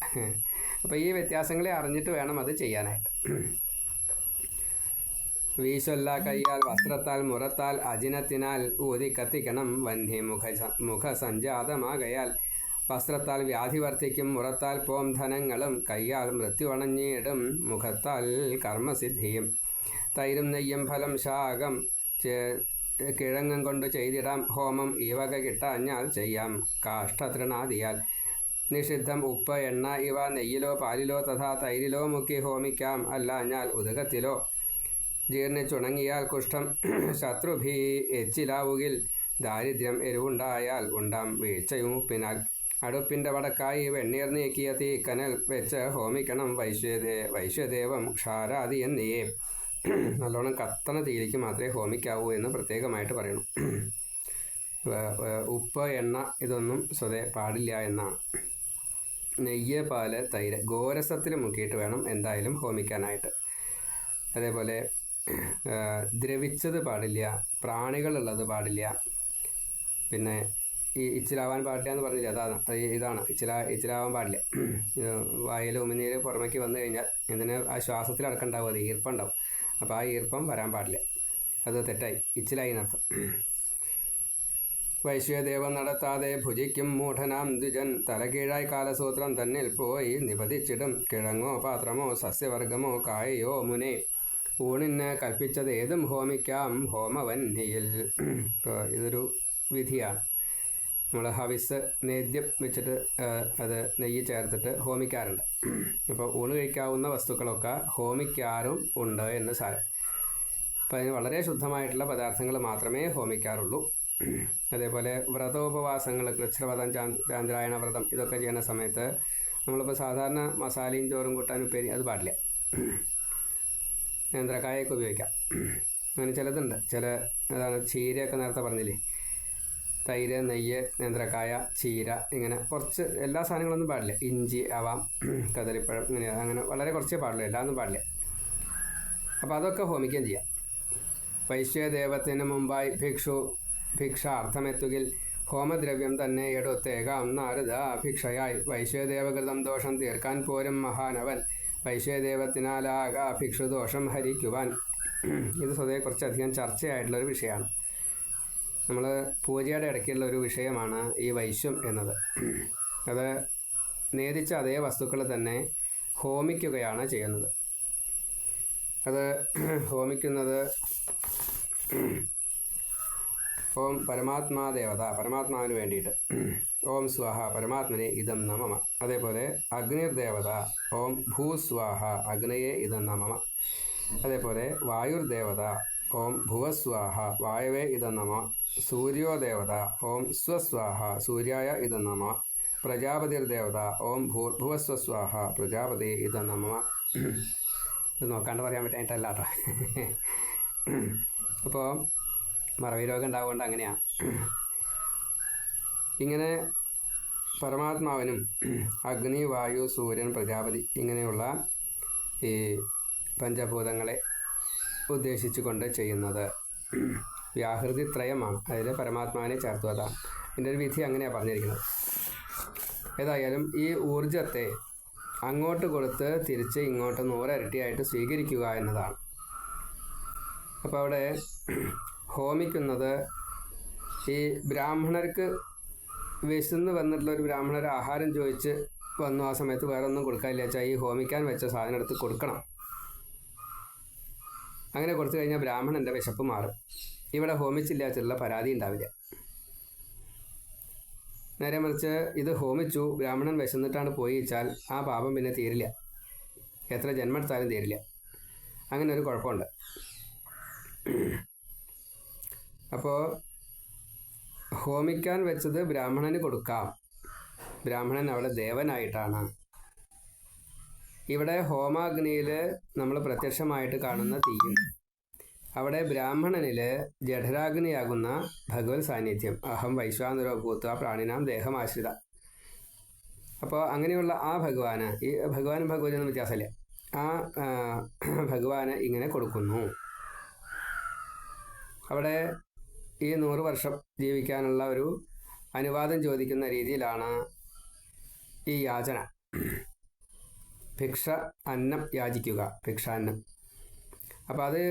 A: അപ്പോൾ ഈ വ്യത്യാസങ്ങളെ അറിഞ്ഞിട്ട് വേണം അത് ചെയ്യാനായിട്ട്. വീശൊല്ല കയ്യാൽ വസ്ത്രത്താൽ മുറത്താൽ അജിനത്തിനാൽ ഊതി കത്തിക്കണം വന്നി മുഖസഞ്ജാതമാകയാൽ. വസ്ത്രത്താൽ വ്യാധി വർദ്ധിക്കും, മുറത്താൽ പോം ധനങ്ങളും, കയ്യാൽ മൃത്യു അണഞ്ഞിടും, മുഖത്താൽ കർമ്മസിദ്ധിയും. തൈരും നെയ്യും ഫലം ശാകം കിഴങ്ങും കൊണ്ട് ചെയ്തിടാം ഹോമം, ഈ വക കിട്ടാഞ്ഞാൽ ചെയ്യാം കാഷ്ഠതൃണാദിയാൽ. നിഷിദ്ധം ഉപ്പ് എണ്ണ ഇവ നെയ്യിലോ പാലിലോ തഥാ തൈരിലോ മുക്കി ഹോമിക്കാം, അല്ലാഞ്ഞാൽ ഉദകത്തിലോ. ജീർണിച്ചുണങ്ങിയാൽ കുഷ്ഠം ശത്രുഭീ എച്ചിലാവുകിൽ, ദാരിദ്ര്യം എരിവുണ്ടായാൽ ഉണ്ടാം വീഴ്ചയും ഉപ്പിനാൽ. അടുപ്പിൻ്റെ വടക്കായി വെണ്ണീർ നീക്കിയ തീക്കനൽ വെച്ച് ഹോമിക്കണം വൈശ്വദേവം ക്ഷാരാദി എന്നിയേ. നല്ലോണം കത്തണ തീയിലേക്ക് മാത്രമേ ഹോമിക്കാവൂ എന്ന് പ്രത്യേകമായിട്ട് പറയണം. ഉപ്പ് എണ്ണ ഇതൊന്നും സ്വതേ പാടില്ല എന്നാണ്. നെയ്യ് പാല് തൈര് ഗോരസത്തിൽ മുക്കിയിട്ട് വേണം എന്തായാലും ഹോമിക്കാനായിട്ട്. അതേപോലെ ദ്രവിച്ചത് പാടില്ല, പ്രാണികളുള്ളത് പാടില്ല, പിന്നെ ഈ ഇച്ചിലാവാൻ പാടില്ല എന്ന് പറഞ്ഞില്ല, ഇതാണ് ഇച്ചിലാവാൻ പാടില്ല. വായിൽ ഉമിനീര് പുറമേക്ക് വന്നു കഴിഞ്ഞാൽ ഇതിന് ആ ശ്വാസത്തിലടക്കണ്ടാവും, അത് ഈർപ്പുണ്ടാവും. അപ്പോൾ ആ ഈർപ്പം വരാൻ പാടില്ല, അത് തെറ്റായി, ഇച്ചിലായി എന്നർത്ഥം. വൈശ്വദേവം നടത്താതെ ഭുജിക്കും മൂഢനാം ദ്വിജൻ, തലകീഴായി കാലസൂത്രം തന്നിൽ പോയി നിപതിച്ചിടും. കിഴങ്ങോ പാത്രമോ സസ്യവർഗമോ കായയോ മുനെ, ഊണിന് കൽപ്പിച്ചത് ഏതും ഹോമിക്കാം ഹോമവന്യയിൽ. ഇപ്പോൾ ഇതൊരു വിധിയാണ്. നമ്മൾ ഹവിസ് നേദ്യം വെച്ചിട്ട് അത് നെയ്യ് ചേർത്തിട്ട് ഹോമിക്കാറുണ്ട്. അപ്പോൾ ഊണ് കഴിക്കാവുന്ന വസ്തുക്കളൊക്കെ ഹോമിക്കാറും ഉണ്ട് എന്ന് സാരം. അപ്പോൾ അതിന് വളരെ ശുദ്ധമായിട്ടുള്ള പദാർത്ഥങ്ങൾ മാത്രമേ ഹോമിക്കാറുള്ളൂ. അതേപോലെ വ്രതോപവാസങ്ങൾ, കൃച്ഛ്രവ്രതം, ചാന്ദ്രായണ വ്രതം ഇതൊക്കെ ചെയ്യുന്ന സമയത്ത് നമ്മളിപ്പോൾ സാധാരണ മസാലയും ചോറും കൂട്ടാൻ ഉപ്പേരി അത് പാടില്ല. നേന്ത്രക്കായൊക്കെ ഉപയോഗിക്കാം. അങ്ങനെ ചിലതുണ്ട്, അതാണ് ചീരയൊക്കെ നേരത്തെ പറഞ്ഞില്ലേ, തൈര് നെയ്യ് നേന്ത്രക്കായ ചീര ഇങ്ങനെ കുറച്ച്, എല്ലാ സാധനങ്ങളൊന്നും പാടില്ല. ഇഞ്ചി ആവാം, കദളിപ്പഴം അങ്ങനെ വളരെ കുറച്ചേ പാടില്ല, എല്ലാമൊന്നും പാടില്ല. അപ്പോൾ അതൊക്കെ ഹോമിക്കുകയും ചെയ്യാം. വൈശ്വദേവത്തിന് മുമ്പായി ഭിക്ഷാർത്ഥമെത്തുകിൽ ഹോമദ്രവ്യം തന്നെ എടുത്തേകാം നാരദ ഭിക്ഷയായി. വൈശ്വദേവകൃതം ദോഷം തീർക്കാൻ പോരും മഹാനവൻ, വൈശ്വദേവത്തിനാലാക ഭിക്ഷുദോഷം ഹരിക്കുവാൻ. ഇത് സ്വതവേ കുറച്ചധികം ചർച്ചയായിട്ടുള്ളൊരു വിഷയമാണ്. നമ്മൾ പൂജയുടെ ഇടയ്ക്കുള്ള ഒരു വിഷയമാണ് ഈ വൈശ്യം എന്നത്. അത് നേദിച്ച അതേ വസ്തുക്കൾ തന്നെ ഹോമിക്കുകയാണ് ചെയ്യുന്നത്. അത് ഹോമിക്കുന്നത് ഓം പരമാത്മാദേവത, പരമാത്മാവിന് വേണ്ടിയിട്ട്. ഓം സ്വാഹ പരമാത്മനെ ഇതം നമമ. അതേപോലെ അഗ്നിർദേവത ഓം ഭൂസ്വാഹ അഗ്നയെ ഇതം നമമ. അതേപോലെ വായുർദേവത ഓം ഭുവസ്വാഹ വായവേ ഇതം നമ. സൂര്യോദേവത ഓം സ്വസ്വാഹ സൂര്യായ ഇതം നമ. പ്രജാപതിർദേവത ഓം ഭൂർഭുവസ്വസ്വാഹ പ്രജാപതി ഇതം നമ. ഇത് നോക്കാണ്ട് പറയാൻ പറ്റായിട്ടല്ല കേട്ടോ. അപ്പോൾ മറവി രോഗം ഉണ്ടാവുകൊണ്ട് അങ്ങനെയാണ്. ഇങ്ങനെ പരമാത്മാവിനും അഗ്നി വായു സൂര്യൻ പ്രജാപതി ഇങ്ങനെയുള്ള ഈ പഞ്ചഭൂതങ്ങളെ ഉദ്ദേശിച്ചുകൊണ്ട് ചെയ്യുന്നത് വ്യാഹൃതിത്രയമാണ്. അതിൽ പരമാത്മാവിനെ ചേർത്തു. അതാണ് ഇതിൻ്റെ ഒരു വിധി, അങ്ങനെയാണ് പറഞ്ഞിരിക്കുന്നത്. ഏതായാലും ഈ ഊർജത്തെ അങ്ങോട്ട് കൊടുത്ത് തിരിച്ച് ഇങ്ങോട്ട് 100 ഇരട്ടിയായിട്ട് സ്വീകരിക്കുക എന്നതാണ്. അപ്പോൾ അവിടെ ഹോമിക്കുന്നത് ഈ ബ്രാഹ്മണർക്ക് വിശന്ന് വന്നിട്ടുള്ള ഒരു ബ്രാഹ്മണർ ആഹാരം ചോദിച്ച് വന്നു, ആ സമയത്ത് വേറെ ഒന്നും കൊടുക്കാനില്ല വെച്ചാൽ ഈ ഹോമിക്കാൻ വെച്ച സാധനം എടുത്ത് കൊടുക്കണം. അങ്ങനെ കൊടുത്തു കഴിഞ്ഞാൽ ബ്രാഹ്മണൻ്റെ വിശപ്പ് മാറും. ഇവിടെ ഹോമിച്ചില്ല വെച്ചുള്ള പരാതി ഉണ്ടാവില്ല. നേരെ മറിച്ച് ഇത് ഹോമിച്ചു, ബ്രാഹ്മണൻ വിശന്നിട്ടാണ് പോയി വെച്ചാൽ ആ പാപം പിന്നെ തീരില്ല, എത്ര ജന്മെടുത്താലും തീരില്ല. അങ്ങനെ ഒരു കുഴപ്പമുണ്ട്. അപ്പോൾ ഹോമിക്കാൻ വെച്ചത് ബ്രാഹ്മണന് കൊടുക്കാം. ബ്രാഹ്മണൻ അവിടെ ദേവനായിട്ടാണ്. ഇവിടെ ഹോമാഗ്നിയിൽ നമ്മൾ പ്രത്യക്ഷമായിട്ട് കാണുന്ന തീയും, അവിടെ ബ്രാഹ്മണനിൽ ജഠരാഗ്നിയാകുന്ന ഭഗവത് സാന്നിധ്യം. അഹം വൈശ്വാനരോ ഭൂത്വ പ്രാണിനാം ദേഹമാശ്രിത. അപ്പോൾ അങ്ങനെയുള്ള ആ ഭഗവാന്, ഈ ഭഗവാനും ഭഗവതിയൊന്നും വ്യത്യാസമില്ല, ആ ഭഗവാന് ഇങ്ങനെ കൊടുക്കുന്നു. അവിടെ ഈ 100 വർഷം ജീവിക്കാനുള്ള ഒരു അനുവാദം ചോദിക്കുന്ന രീതിയിലാണ് ഈ യാചന. ഭിക്ഷ അന്നം യാചിക്കുക, ഭിക്ഷാന്നം. അപ്പോൾ അത്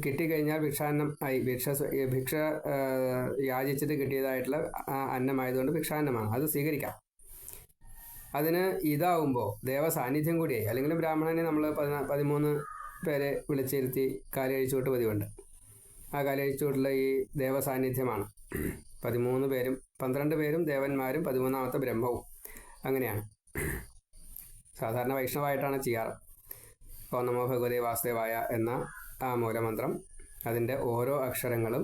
A: കിട്ടിക്കഴിഞ്ഞാൽ ഭിക്ഷാന്നം ആയി. ഭിക്ഷ യാചിച്ചിട്ട് കിട്ടിയതായിട്ടുള്ള അന്നമായതുകൊണ്ട് ഭിക്ഷാന്നമാണ്, അത് സ്വീകരിക്കാം. അതിന് ഇതാവുമ്പോൾ ദേവസാന്നിധ്യം കൂടിയായി. അല്ലെങ്കിൽ ബ്രാഹ്മണനെ നമ്മൾ 13 പേരെ വിളിച്ചിരുത്തി കാലഴിച്ചുവിട്ട് പതിവുണ്ട്. ആ കാലഴിച്ചുവിട്ടുള്ള ഈ ദേവസാന്നിധ്യമാണ്. 13 പേരും 12 പേരും ദേവന്മാരും 13ാമത്തെ ബ്രഹ്മവും. അങ്ങനെയാണ് സാധാരണ വൈഷ്ണവായിട്ടാണ് ചെയ്യാറ്. ഓം നമോ ഭഗവതേ വാസുദേവായ എന്ന ആ മൂലമന്ത്രം, അതിൻ്റെ ഓരോ അക്ഷരങ്ങളും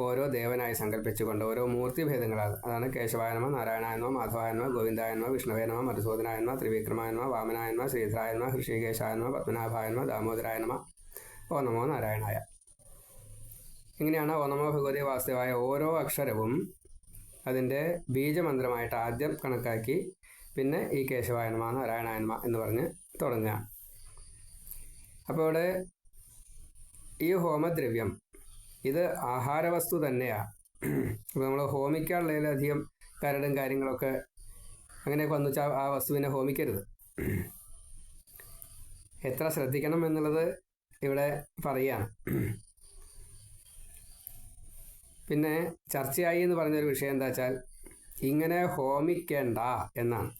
A: ഓരോ ദേവനായി സങ്കല്പിച്ചുകൊണ്ട് ഓരോ മൂർത്തിഭേദങ്ങളാണ്. അതാണ് കേശവായ നമ, നാരായണായ നമ, മാധവായ നമ, ഗോവിന്ദായ നമ, വിഷ്ണുവേ നമ, മധുസൂദനായ നമ, ത്രിവിക്രമായ നമ, വാമനായ നമ, ശ്രീധരായ നമ, ഹൃഷികേശായ നമ, പത്മനാഭായ നമ, ദാമോദരായ നമ, ഓ നമോ നാരായണായ. ഇങ്ങനെയാണ് ഓ നമോ ഭഗവതേ വാസുദേവായ ഓരോ അക്ഷരവും അതിൻ്റെ ബീജമന്ത്രമായിട്ട് ആദ്യം കണക്കാക്കി പിന്നെ ഈ കേശവായ നമ, നാരായണായ നമ എന്ന് പറഞ്ഞ് തുടങ്ങുക. അപ്പോൾ ഇവിടെ ഈ ഹോമദ്രവ്യം ഇത് ആഹാരവസ്തു തന്നെയാണ്. അപ്പോൾ നമ്മൾ ഹോമിക്കാനുള്ളതിലധികം കരടും കാര്യങ്ങളൊക്കെ അങ്ങനെയൊക്കെ വന്നു വെച്ചാൽ ആ വസ്തുവിനെ ഹോമിക്കരുത്. എത്ര ശ്രദ്ധിക്കണം എന്നുള്ളത് ഇവിടെ പറയുകയാണ്. പിന്നെ ചർച്ചയായി എന്ന് പറഞ്ഞൊരു വിഷയം എന്താ വെച്ചാൽ ഇങ്ങനെ ഹോമിക്കേണ്ട എന്നാണ്.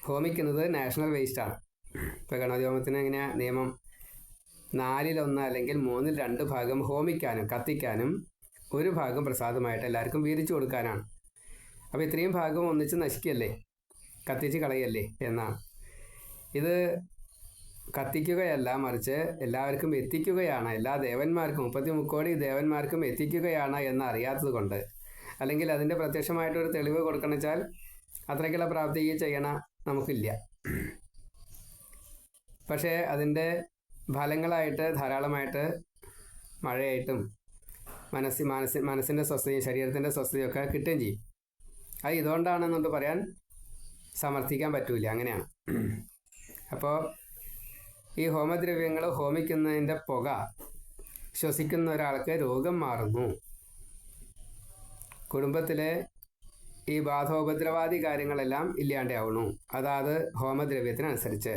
A: ഹോമിക്കുന്നത് നാഷണൽ വേസ്റ്റാണ്. ഇപ്പോൾ ഗണപതി ഹോമത്തിന് എങ്ങനെയാണ് നിയമം? 4/1 അല്ലെങ്കിൽ 3/2 ഭാഗം ഹോമിക്കാനും കത്തിക്കാനും 1 ഭാഗം പ്രസാദമായിട്ട് എല്ലാവർക്കും വീതിച്ചു കൊടുക്കാനാണ്. അപ്പോൾ ഇത്രയും ഭാഗം ഒന്നിച്ച് നശിക്കല്ലേ, കത്തിച്ച് കളയല്ലേ എന്നാണ്. ഇത് കത്തിക്കുകയല്ല, മറിച്ച് എല്ലാവർക്കും എത്തിക്കുകയാണ്. എല്ലാ ദേവന്മാർക്കും 33 കോടി ദേവന്മാർക്കും എത്തിക്കുകയാണ് എന്ന് അറിയാത്തത് കൊണ്ട്, അല്ലെങ്കിൽ അതിൻ്റെ പ്രത്യക്ഷമായിട്ടൊരു തെളിവ് കൊടുക്കണം വെച്ചാൽ അത്രയ്ക്കുള്ള പ്രാപ്തി ഈ ചെയ്യണ നമുക്കില്ല. പക്ഷേ അതിൻ്റെ ഫലങ്ങളായിട്ട് ധാരാളമായിട്ട് മഴയായിട്ടും മനസ്സിൻ്റെ സ്വസ്ഥതയും ശരീരത്തിൻ്റെ സ്വസ്ഥതയൊക്കെ കിട്ടുകയും ചെയ്യും. അത് ഇതുകൊണ്ടാണെന്നുകൊണ്ട് പറയാൻ സമർത്ഥിക്കാൻ പറ്റൂല. അങ്ങനെയാണ്. അപ്പോൾ ഈ ഹോമദ്രവ്യങ്ങൾ ഹോമിക്കുന്നതിൻ്റെ പുക ശ്വസിക്കുന്ന ഒരാൾക്ക് രോഗം മാറുന്നു. കുടുംബത്തിലെ ഈ ബാധോപദ്രവാദി കാര്യങ്ങളെല്ലാം ഇല്ലാണ്ടാവുന്നു. അതാത് ഹോമദ്രവ്യത്തിനനുസരിച്ച്.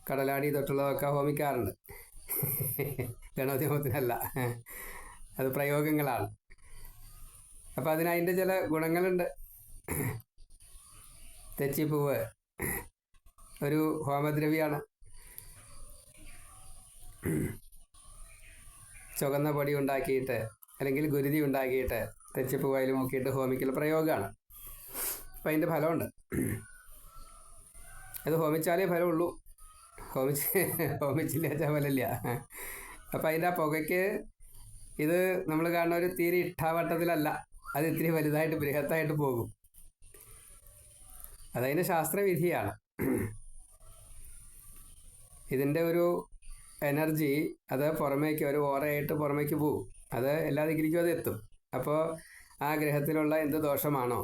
A: കടലാടി തൊട്ടുള്ളതൊക്കെ ഹോമിക്കാറുണ്ട്. ഗണപതി ഹോമത്തിനല്ല, അത് പ്രയോഗങ്ങളാണ്. അപ്പം അതിൻ്റെ ചില ഗുണങ്ങളുണ്ട്. തെച്ചിപ്പൂവ് ഒരു ഹോമദ്രവ്യമാണ്. ചുവന്ന പൊടി ഉണ്ടാക്കിയിട്ട് അല്ലെങ്കിൽ ഗുരുതി ഉണ്ടാക്കിയിട്ട് തെച്ചിപ്പൂവായിൽ മുക്കിയിട്ട് ഹോമിക്കൽ പ്രയോഗമാണ്. അപ്പം അതിൻ്റെ ഫലമുണ്ട്. അത് ഹോമിച്ചാലേ ഫലമുള്ളൂ, ഹോമിച്ചില്ല വെച്ചാൽ ഫലമില്ല. അപ്പം അതിൻ്റെ ആ പുകയ്ക്ക് ഇത് നമ്മൾ കാണുന്ന ഒരു തീരെ ഇഷ്ടാവട്ടത്തിലല്ല, അത് ഇത്തിരി വലുതായിട്ട് ബൃഹത്തായിട്ട് പോകും. അതതിൻ്റെ ശാസ്ത്രവിധിയാണ്. ഇതിൻ്റെ ഒരു എനർജി അത് പുറമേക്ക് ഒരു ഓറയായിട്ട് പുറമേക്ക് പോകും. അത് എല്ലാ ദിക്കിലേക്കും അത് എത്തും. അപ്പോൾ ആ ഗ്രഹത്തിലുള്ള എന്ത് ദോഷമാണോ,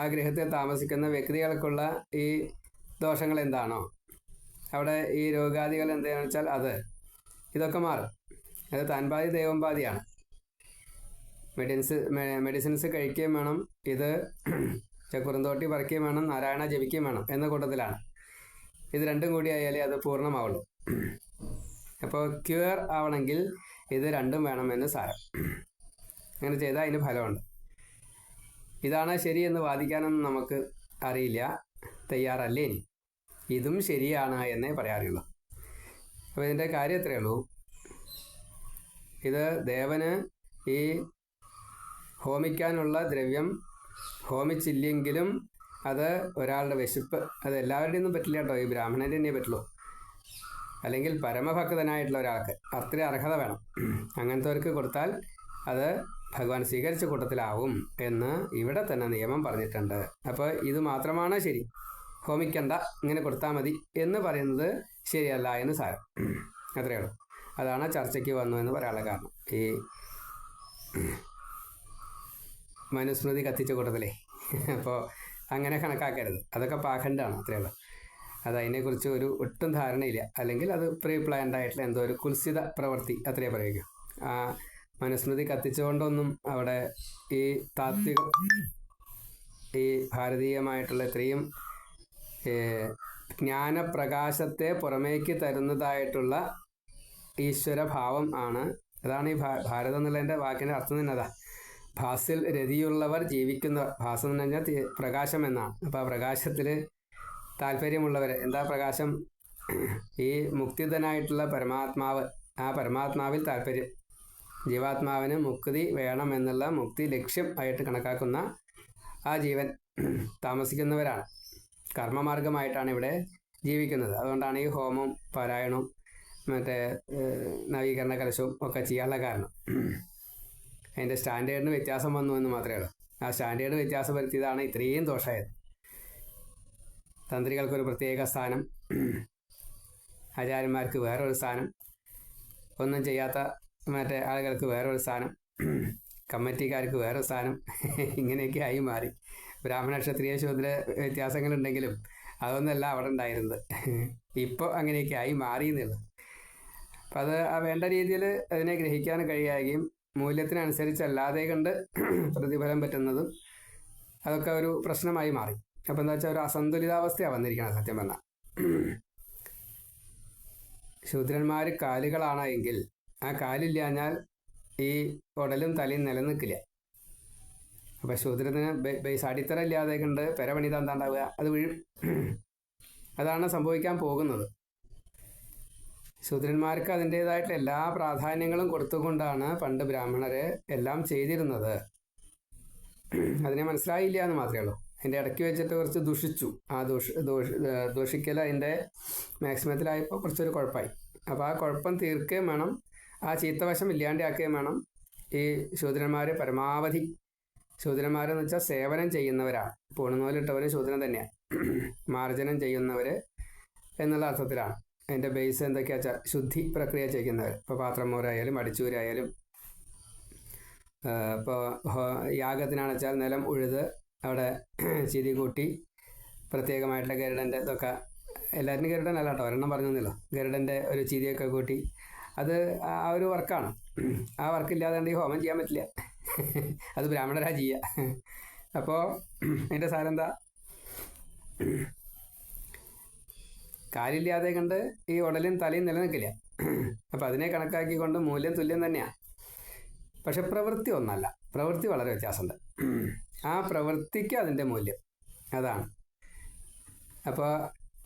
A: ആ ഗ്രഹത്തിൽ താമസിക്കുന്ന വ്യക്തികൾക്കുള്ള ഈ ദോഷങ്ങൾ എന്താണോ, അവിടെ ഈ രോഗാദികൾ എന്താണെന്ന് വെച്ചാൽ ഇതൊക്കെ മാറും. അത് താൻപാതി ദൈവം പാതിയാണ്. മെഡിസിൻസ് കഴിക്കുകയും വേണം, ഇത് കുറുന്തോട്ടി പറിക്കുകയും വേണം, നാരായണ ജപിക്കുകയും വേണം എന്ന കൂട്ടത്തിലാണ്. ഇത് രണ്ടും കൂടി ആയാലേ അത് പൂർണ്ണമാവുള്ളൂ. അപ്പോൾ ക്യൂർ ആവണമെങ്കിൽ ഇത് രണ്ടും വേണമെന്ന് സാരം. അങ്ങനെ ചെയ്താൽ അതിന് ഫലമുണ്ട്. ഇതാണ് ശരിയെന്ന് വാദിക്കാനൊന്നും നമുക്ക് അറിയില്ല, തയ്യാറല്ലേ ഇനി. ഇതും ശരിയാണ് എന്നേ പറയാറുള്ളൂ. അപ്പോൾ ഇതിൻ്റെ കാര്യം എത്രയേ ഉള്ളൂ. ഇത് ദേവന് ഈ ഹോമിക്കാനുള്ള ദ്രവ്യം ഹോമിച്ചില്ലെങ്കിലും അത് ഒരാളുടെ വിശപ്പ്, അത് എല്ലാവരുടെയും ഒന്നും പറ്റില്ല കേട്ടോ, ഈ ബ്രാഹ്മണൻ്റെ തന്നെ പറ്റുള്ളൂ. അല്ലെങ്കിൽ പരമഭക്തനായിട്ടുള്ള ഒരാൾക്ക് അത്ര അർഹത വേണം. അങ്ങനത്തെവർക്ക് കൊടുത്താൽ അത് ഭഗവാൻ സ്വീകരിച്ച കൂട്ടത്തിലാവും എന്ന് ഇവിടെ തന്നെ നിയമം പറഞ്ഞിട്ടുണ്ട്. അപ്പോൾ ഇത് മാത്രമാണ് ശരി, ഹോമിക്കണ്ട, ഇങ്ങനെ കൊടുത്താൽ മതി എന്ന് പറയുന്നത് ശരിയല്ല എന്ന് സാരം. അത്രയേ ഉള്ളൂ. അതാണ് ചർച്ചയ്ക്ക് വന്നു എന്ന് പറയാനുള്ള കാരണം. ഈ മനുസ്മൃതി കത്തിച്ച കൂട്ടത്തിലേ. അപ്പോൾ അങ്ങനെ കണക്കാക്കരുത്, അതൊക്കെ പാഖണ്ഡാണ്. അത്രയേ ഉള്ളൂ. അത് അതിനെക്കുറിച്ച് ഒരു ഒട്ടും ധാരണയില്ല, അല്ലെങ്കിൽ അത് പ്രീ പ്ലാൻഡ് ആയിട്ടുള്ള എന്തോ ഒരു കുൽസിത പ്രവൃത്തി അത്രയേ പറയുക. ആ മനുസ്മൃതി കത്തിച്ചുകൊണ്ടൊന്നും അവിടെ ഈ ഈ ഭാരതീയമായിട്ടുള്ള ഇത്രയും ജ്ഞാനപ്രകാശത്തെ പുറമേക്ക് തരുന്നതായിട്ടുള്ള ഈശ്വരഭാവം ആണ്. അതാണ് ഈ ഭാരതം എന്നുള്ളതിൻ്റെ വാക്കിൻ്റെ അർത്ഥം തന്നെ അതാ. ഭാസിൽ രതിയുള്ളവർ ജീവിക്കുന്നവർ. ഭാസം എന്ന് പറഞ്ഞാൽ പ്രകാശം എന്നാണ്. അപ്പോൾ ആ പ്രകാശത്തിൽ താല്പര്യമുള്ളവർ. എന്താ പ്രകാശം? ഈ മുക്തിധനായിട്ടുള്ള പരമാത്മാവ്. ആ പരമാത്മാവിൽ താല്പര്യം. ജീവാത്മാവിന് മുക്തി വേണമെന്നുള്ള മുക്തി ലക്ഷ്യം ആയിട്ട് കണക്കാക്കുന്ന ആ ജീവൻ താമസിക്കുന്നവരാണ്. കർമ്മമാർഗമായിട്ടാണ് ഇവിടെ ജീവിക്കുന്നത്. അതുകൊണ്ടാണ് ഈ ഹോമവും പാരായണവും മറ്റേ നവീകരണ കലശവും ഒക്കെ ചെയ്യാനുള്ള കാരണം. അതിൻ്റെ സ്റ്റാൻഡേർഡിന് വ്യത്യാസം വന്നു എന്ന് മാത്രമേ ഉള്ളൂ. ആ സ്റ്റാൻഡേർഡ് വ്യത്യാസം വരുത്തിയതാണ് ഇത്രയും ദോഷമായത്. തന്ത്രികൾക്കൊരു പ്രത്യേക സ്ഥാനം, ആചാര്യന്മാർക്ക് വേറൊരു സ്ഥാനം, ഒന്നും ചെയ്യാത്ത മറ്റേ ആളുകൾക്ക് വേറൊരു സ്ഥാനം, കമ്മിറ്റിക്കാർക്ക് വേറൊരു സ്ഥാനം, ഇങ്ങനെയൊക്കെ ആയി മാറി. ബ്രാഹ്മണ ക്ഷത്രിയ ശൂദ്ര വ്യത്യാസങ്ങളുണ്ടെങ്കിലും അതൊന്നല്ല അവിടെ ഉണ്ടായിരുന്നത്. ഇപ്പോൾ അങ്ങനെയൊക്കെ ആയി മാറിയെന്നുള്ളൂ. അപ്പം അത് ആ വേണ്ട രീതിയിൽ അതിനെ ഗ്രഹിക്കാൻ കഴിയുകയും മൂല്യത്തിനനുസരിച്ചല്ലാതെ കണ്ട് പ്രതിഫലം പറ്റുന്നതും അതൊക്കെ ഒരു പ്രശ്നമായി മാറി. അപ്പം എന്താ വെച്ചാൽ ഒരു അസന്തുലിതാവസ്ഥയാണ് വന്നിരിക്കണം. സത്യം പറഞ്ഞാൽ ശൂദ്രന്മാർ കാലുകളാണ് എങ്കിൽ ആ കാലില്ലാഞ്ഞാൽ ഈ ഉടലും തലയും നിലനിൽക്കില്ല. അപ്പം ശൂദ്രത്തിന് ബേസ് അടിത്തറ ഇല്ലാതെ കണ്ട് പെരപണിത എന്താ ഉണ്ടാവുക? അത് വീഴും. അതാണ് സംഭവിക്കാൻ പോകുന്നത്. ശൂദ്രന്മാർക്ക് അതിൻ്റേതായിട്ടുള്ള എല്ലാ പ്രാധാന്യങ്ങളും കൊടുത്തുകൊണ്ടാണ് പണ്ട് ബ്രാഹ്മണര് എല്ലാം ചെയ്തിരുന്നത്. അതിനെ മനസ്സിലായില്ല എന്ന് മാത്രമേ ഉള്ളൂ. അതിൻ്റെ ഇടയ്ക്ക് വെച്ചിട്ട് കുറച്ച് ദുഷിച്ചു. ആ ദോഷിക്കൽ അതിൻ്റെ മാക്സിമത്തിലായപ്പോൾ കുറച്ചൊരു കുഴപ്പമായി. അപ്പോൾ ആ കുഴപ്പം തീർക്കുകയും വേണം, ആ ചീത്തവശം ഇല്ലാണ്ടാക്കുകയും വേണം. ഈ ശൂദ്രന്മാർ പരമാവധി, ശൂദ്രന്മാരെന്ന് വെച്ചാൽ സേവനം ചെയ്യുന്നവരാണ്. പൂണുനൂലിട്ടവർ ശൂദ്രൻ തന്നെയാണ്. മാർജനം ചെയ്യുന്നവർ എന്നുള്ള അർത്ഥത്തിലാണ്. അതിൻ്റെ ബേസ് എന്തൊക്കെയാ വെച്ചാൽ ശുദ്ധി പ്രക്രിയ ചെയ്യുന്നവർ. ഇപ്പോൾ പാത്രം മോരായാലും അടിച്ചൂരായാലും, ഇപ്പോൾ യാഗത്തിനാണെന്ന് വെച്ചാൽ നിലം ഉഴുത് അവിടെ ചിരി കൂട്ടി പ്രത്യേകമായിട്ടുള്ള ഗരുഡൻ്റെ ഇതൊക്കെ, എല്ലാവരും ഗരുഡൻ അല്ല കേട്ടോ, ഒരെണ്ണം പറഞ്ഞല്ലോ, ഗരുഡൻ്റെ ഒരു ചിരിയൊക്കെ കൂട്ടി, അത് ആ ഒരു വർക്കാണ്. ആ വർക്കില്ലാതെ ഈ ഹോമം ചെയ്യാൻ പറ്റില്ല. അത് ബ്രാഹ്മണരാ ചെയ്യുക. അപ്പോൾ അതിൻ്റെ സാരം എന്താ? കാലില്ലാതെ കണ്ട് ഈ ഉടലും തലയും നിലനിൽക്കില്ല. അപ്പം അതിനെ കണക്കാക്കിക്കൊണ്ട് മൂല്യം തുല്യം തന്നെയാണ്. പക്ഷെ പ്രവൃത്തി ഒന്നല്ല, പ്രവൃത്തി വളരെ വ്യത്യാസമുണ്ട്. ആ പ്രവൃത്തിക്ക് അതിൻ്റെ മൂല്യം അതാണ്. അപ്പോൾ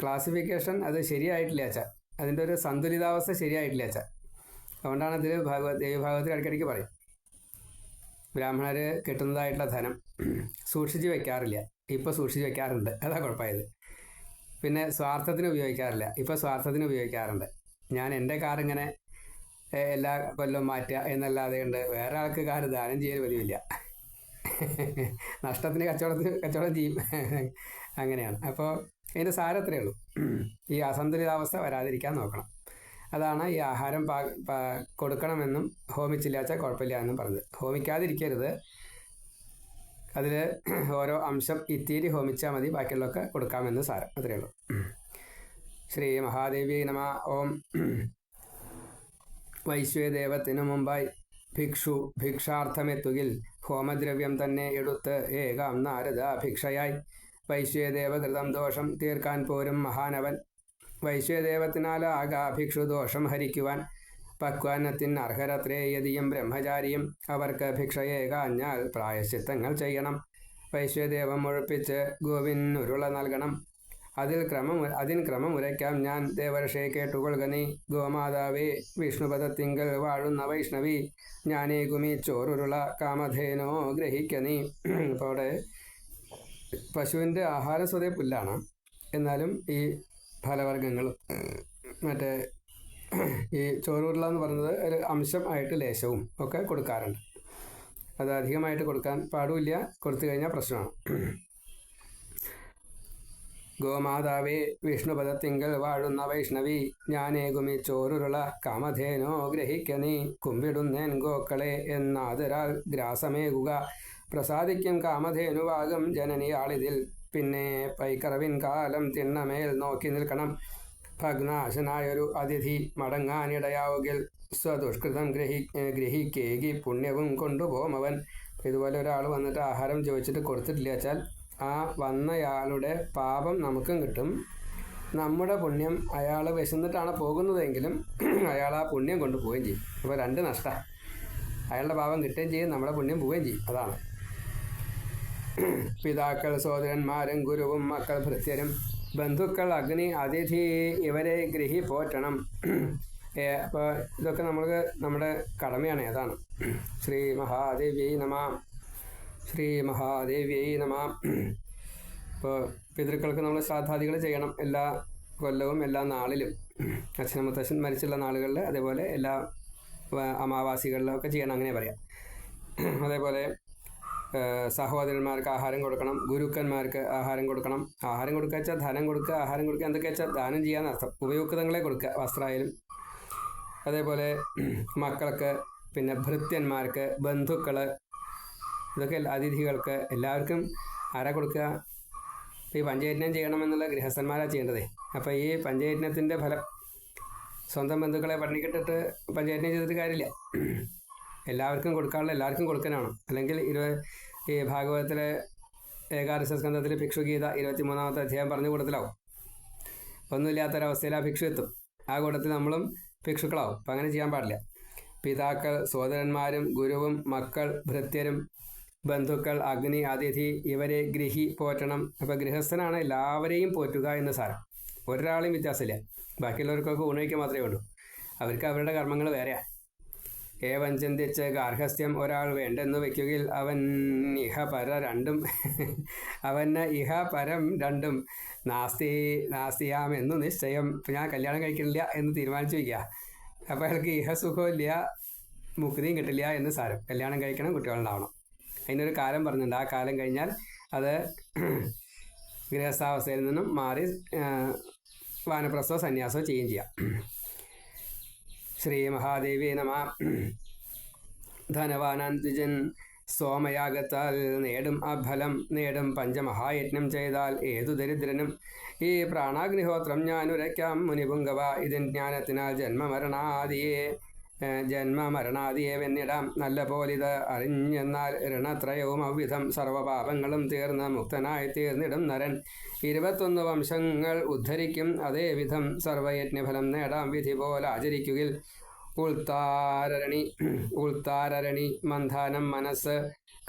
A: ക്ലാസിഫിക്കേഷൻ അത് ശരിയായിട്ടില്ല വെച്ചാൽ, അതിൻ്റെ ഒരു സന്തുലിതാവസ്ഥ ശരിയായിട്ടില്ല വെച്ചാൽ. അതുകൊണ്ടാണ് ഇതിൽ ദേവീഭാഗവത്തിൽ ഇടയ്ക്കിടയ്ക്ക് പറയും, ബ്രാഹ്മണർ കിട്ടുന്നതായിട്ടുള്ള ധനം സൂക്ഷിച്ച് വെക്കാറില്ല, ഇപ്പോൾ സൂക്ഷിച്ച് വെക്കാറുണ്ട്. അതാ കുഴപ്പമായത്. പിന്നെ സ്വാർത്ഥത്തിന് ഉപയോഗിക്കാറില്ല, ഇപ്പോൾ സ്വാർത്ഥത്തിന് ഉപയോഗിക്കാറുണ്ട്. ഞാൻ എൻ്റെ കാറിങ്ങനെ എല്ലാ കൊല്ലവും മാറ്റുക എന്നല്ലാതെ ഉണ്ട് വേറെ ആൾക്ക് കാർ ദാനം ചെയ്യാൻ പതിവില്ല. നഷ്ടത്തിന് കച്ചവടം ചെയ്യും. അങ്ങനെയാണ്. അപ്പോൾ അതിൻ്റെ സാരം അത്രയേ ഉള്ളൂ. ഈ അസന്തുലിതാവസ്ഥ വരാതിരിക്കാൻ നോക്കണം. അതാണ് ഈ ആഹാരം കൊടുക്കണമെന്നും ഹോമിച്ചില്ലാച്ചാൽ കുഴപ്പമില്ല എന്നും പറഞ്ഞത്. ഹോമിക്കാതിരിക്കരുത്, അതിൽ ഓരോ അംശം ഇത്തിരി ഹോമിച്ചാൽ മതി, ബാക്കിയുള്ളതൊക്കെ കൊടുക്കാമെന്ന് സാരം. അത്രയേ ഉള്ളൂ. ശ്രീ മഹാദേവി നമ. ഓം. വൈശ്വദേവത്തിനു മുമ്പായി ഭിക്ഷാർത്ഥമെത്തുകിൽ ഹോമദ്രവ്യം തന്നെ എടുത്ത് ഏകാം നാരദ ഭിക്ഷയായി വൈശ്വദേവകൃതം ദോഷം തീർക്കാൻ പോരും മഹാനവൻ. വൈശ്വദേവത്തിനാലാകാ ഭിക്ഷു ദോഷം ഹരിക്കുവാൻ പക്വാന്നത്തിന് അർഹരത്രേ യതിയും ബ്രഹ്മചാരിയും അവർക്ക് ഭിക്ഷയേകാഞ്ഞാൽ പ്രായശ്ചിത്തങ്ങൾ ചെയ്യണം. വൈശ്വദേവം മുഴുപ്പിച്ച് ഗോവിനുരുള നൽകണം. അതിൻ ക്രമമുരയ്ക്കാം ഞാൻ ദേവർഷേ കേട്ടുകൊള്ളുക നീ. ഗോമാതാവേ വിഷ്ണുപദത്തിങ്കൽ വാഴുന്ന വൈഷ്ണവി ഞാനേകുമി ചോറുരുള കാമധേനോ ഗ്രഹിക്ക നീ. അപ്പോൾ അവിടെ പശുവിൻ്റെ ആഹാരം സ്വതേ പുല്ലാണ്, എന്നാലും ഈ ഫലവർഗ്ഗങ്ങളും മറ്റേ ഈ ചോറുരുള എന്ന് പറയുന്നത് ഒരു അംശം ആയിട്ട് ലേശവും ഒക്കെ കൊടുക്കാറുണ്ട്. അത് അധികമായിട്ട് കൊടുക്കാൻ പാടില്ല, കൊടുത്തു കഴിഞ്ഞാൽ പ്രശ്നമാണ്. ഗോമാതാവേ വിഷ്ണുപദത്തിങ്കൽ വാഴുന്ന വൈഷ്ണവി ഞാനേകുമി ചോറുരുള കാമധേനോ ഗ്രഹിക്ക നീ. കുമ്പിടുന്നേൻ ഗോക്കളെ എന്നാദരാൽ ഗ്രാസമേകുക പ്രസാദിക്കും കാമധേനുവാകും ജനനിയാളിതിൽ. പിന്നെ പൈക്കറവിൻ കാലം തിണ്ണമേൽ നോക്കി നിൽക്കണം. ഭഗ്നാശനായൊരു അതിഥി മടങ്ങാനിടയാവുകിൽ സ്വദുഷ്കൃതം ഗ്രഹിക്കേകി പുണ്യവും കൊണ്ടുപോകുമവൻ. ഇതുപോലെ ഒരാൾ വന്നിട്ട് ആഹാരം ചോദിച്ചിട്ട് കൊടുത്തിട്ടില്ല വെച്ചാൽ ആ വന്നയാളുടെ പാപം നമുക്കും കിട്ടും. നമ്മുടെ പുണ്യം, അയാൾ വിശന്നിട്ടാണ് പോകുന്നതെങ്കിലും അയാൾ ആ പുണ്യം കൊണ്ട് പോവുകയും ചെയ്യും. അപ്പോൾ രണ്ട് നഷ്ടമാണ്. അയാളുടെ പാപം കിട്ടുകയും ചെയ്യും, നമ്മുടെ പുണ്യം പോവുകയും ചെയ്യും. അതാണ് പിതാക്കൾ, സഹോദരന്മാരും, ഗുരുവും, മക്കൾ, ഭൃത്യരും, ബന്ധുക്കൾ, അഗ്നി, അതിഥി ഇവരെ ഗൃഹി പോറ്റണം. അപ്പോൾ ഇതൊക്കെ നമ്മുടെ കടമയാണ്. അതാണ് ശ്രീ മഹാദേവ്യൈ നമ. ശ്രീ മഹാദേവ്യൈ നമ. ഇപ്പോൾ പിതൃക്കൾക്ക് നമ്മൾ ശ്രാദ്ധാദികൾ ചെയ്യണം എല്ലാ കൊല്ലവും എല്ലാ നാളിലും. അച്ഛനും മുത്തശ്ശൻ മരിച്ചുള്ള നാളുകളിൽ, അതേപോലെ എല്ലാ അമാവാസികളിലും ഒക്കെ ചെയ്യണം, അങ്ങനെ പറയാം. അതേപോലെ സഹോദരന്മാർക്ക് ആഹാരം കൊടുക്കണം, ഗുരുക്കന്മാർക്ക് ആഹാരം കൊടുക്കണം. ആഹാരം കൊടുക്കുക വെച്ചാൽ ധനം കൊടുക്കുക, ആഹാരം കൊടുക്കുക എന്തൊക്കെ വെച്ചാൽ ദാനം ചെയ്യാന്ന് അർത്ഥം. ഉപയുക്തങ്ങളെ കൊടുക്കുക, വസ്ത്രമായാലും. അതേപോലെ മക്കൾക്ക്, പിന്നെ ഭൃത്യന്മാർക്ക്, ബന്ധുക്കൾ, ഇതൊക്കെ അതിഥികൾക്ക്, എല്ലാവർക്കും ആരാ കൊടുക്കുക? ഈ പഞ്ചയജ്ഞം ചെയ്യണമെന്നുള്ള ഗൃഹസ്ഥന്മാരാണ് ചെയ്യേണ്ടതേ. അപ്പോൾ ഈ പഞ്ചയജ്ഞത്തിൻ്റെ ഫലം സ്വന്തം ബന്ധുക്കളെ പട്ടിണിക്കിട്ടിട്ട് പഞ്ചയജ്ഞം ചെയ്തിട്ട് കാര്യമില്ല. എല്ലാവർക്കും കൊടുക്കാനുള്ള എല്ലാവർക്കും കൊടുക്കാനാണ്. അല്ലെങ്കിൽ ഈ ഭാഗവതത്തിലെ ഏകാദശ സ്കന്ധത്തിൽ ഭിക്ഷുഗീത 23-ാമത്തെ അധ്യായം പറഞ്ഞ കൂട്ടത്തിലാവും. ഒന്നുമില്ലാത്തൊരവസ്ഥയിൽ ആ ഭിക്ഷു എത്തും. ആ കൂട്ടത്തിൽ നമ്മളും ഭിക്ഷുക്കളാവും. അപ്പം അങ്ങനെ ചെയ്യാൻ പാടില്ല. പിതാക്കൾ, സഹോദരന്മാരും, ഗുരുവും, മക്കൾ, ഭൃത്യരും, ബന്ധുക്കൾ, അഗ്നി, അതിഥി ഇവരെ ഗൃഹി പോറ്റണം. അപ്പോൾ ഗൃഹസ്ഥനാണ് എല്ലാവരെയും പോറ്റുക എന്ന് സാരം. ഒരാളെയും വ്യത്യാസമില്ല. ബാക്കിയുള്ളവർക്കൊക്കെ ഊണയിക്കുക മാത്രമേ ഉള്ളൂ. അവർക്ക് അവരുടെ കർമ്മങ്ങൾ വേറെയാണ്. ഏവം ചിന്തിച്ച് ഗാർഹസ്ഥ്യം ഒരാൾ വേണ്ടെന്ന് വയ്ക്കുകയിൽ അവൻ ഇഹ പര രണ്ടും അവന് ഇഹ പരം രണ്ടും നാസ്തിയാമെന്നു നിശ്ചയം. ഇപ്പം ഞാൻ കല്യാണം കഴിക്കണില്ല എന്ന് തീരുമാനിച്ചു വയ്ക്കുക. അപ്പോൾ അയാൾക്ക് ഇഹസുഖമില്ല, മുക്തിയും കിട്ടില്ല എന്ന് സാരം. കല്യാണം കഴിക്കണം, കുട്ടികളുണ്ടാവണം. അതിനൊരു കാലം പറഞ്ഞിട്ടുണ്ട്. ആ കാലം കഴിഞ്ഞാൽ അത് ഗൃഹസ്ഥാവസ്ഥയിൽ നിന്നും മാറി വാനപ്രസ്ഥോ സന്യാസോ ചെയ്യുകയും ചെയ്യാം. ശ്രീ മഹാദേവി നമ. ധനവാനാൻ ദ്വിജൻ സോമയാഗത്താൽ നേടും അഫലം നേടും. പഞ്ചമഹായജ്ഞം ചെയ്താൽ ഏതു ദരിദ്രനും ഈ പ്രാണാഗ്നിഹോത്രം ഞാനുരയ്ക്കാം മുനിപുങ്കവ. ഇതിൻ ജ്ഞാനത്തിനാൽ ജന്മമരണാദിയെ വെന്നിടാം. നല്ല പോലിത് അറിഞ്ഞെന്നാൽ ഋണത്രയവും അവ്വിധം സർവപാപങ്ങളും തീർന്ന് മുക്തനായി തീർന്നിടും നരൻ. 21 വംശങ്ങൾ ഉദ്ധരിക്കും അതേവിധം സർവയജ്ഞഫലം നേടാം വിധി പോലെ ആചരിക്കുകിൽ. ഉൾത്താരരണി മന്ഥാനം മനസ്സ്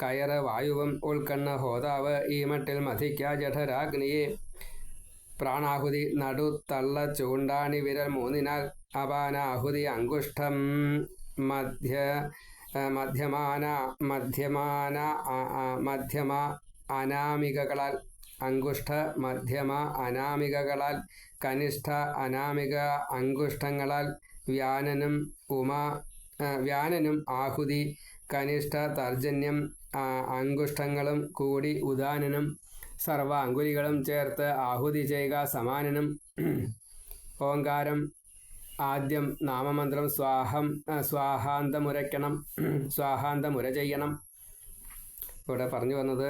A: കയറ് വായുവും ഉൾക്കണ്ണ് ഹോതാവ് ഈ മട്ടിൽ മധിക്ക ജഠരാഗ്നിയെ. പ്രാണാഹുതി നടു തള്ള ചൂണ്ടാണി വിരൽ 3-നാൽ അപാനാഹുതി അങ്കുഷ്ഠം മധ്യമ അനാമികകളാൽ അങ്കുഷ്ഠ മധ്യമ അനാമികകളാൽ കനിഷ്ഠ അനാമിക അങ്കുഷ്ഠങ്ങളാൽ വ്യാനനും ആഹുതി കനിഷ്ഠ തർജന്യം അങ്കുഷ്ഠങ്ങളും കൂടി ഉദാനനും സർവ അങ്കുലികളും ചേർത്ത് ആഹുതി ചെയ്യുക സമാനനും. ഓങ്കാരം ആദ്യം നാമമന്ത്രം സ്വാഹാന്തമുര ചെയ്യണം. ഇവിടെ പറഞ്ഞു വന്നത്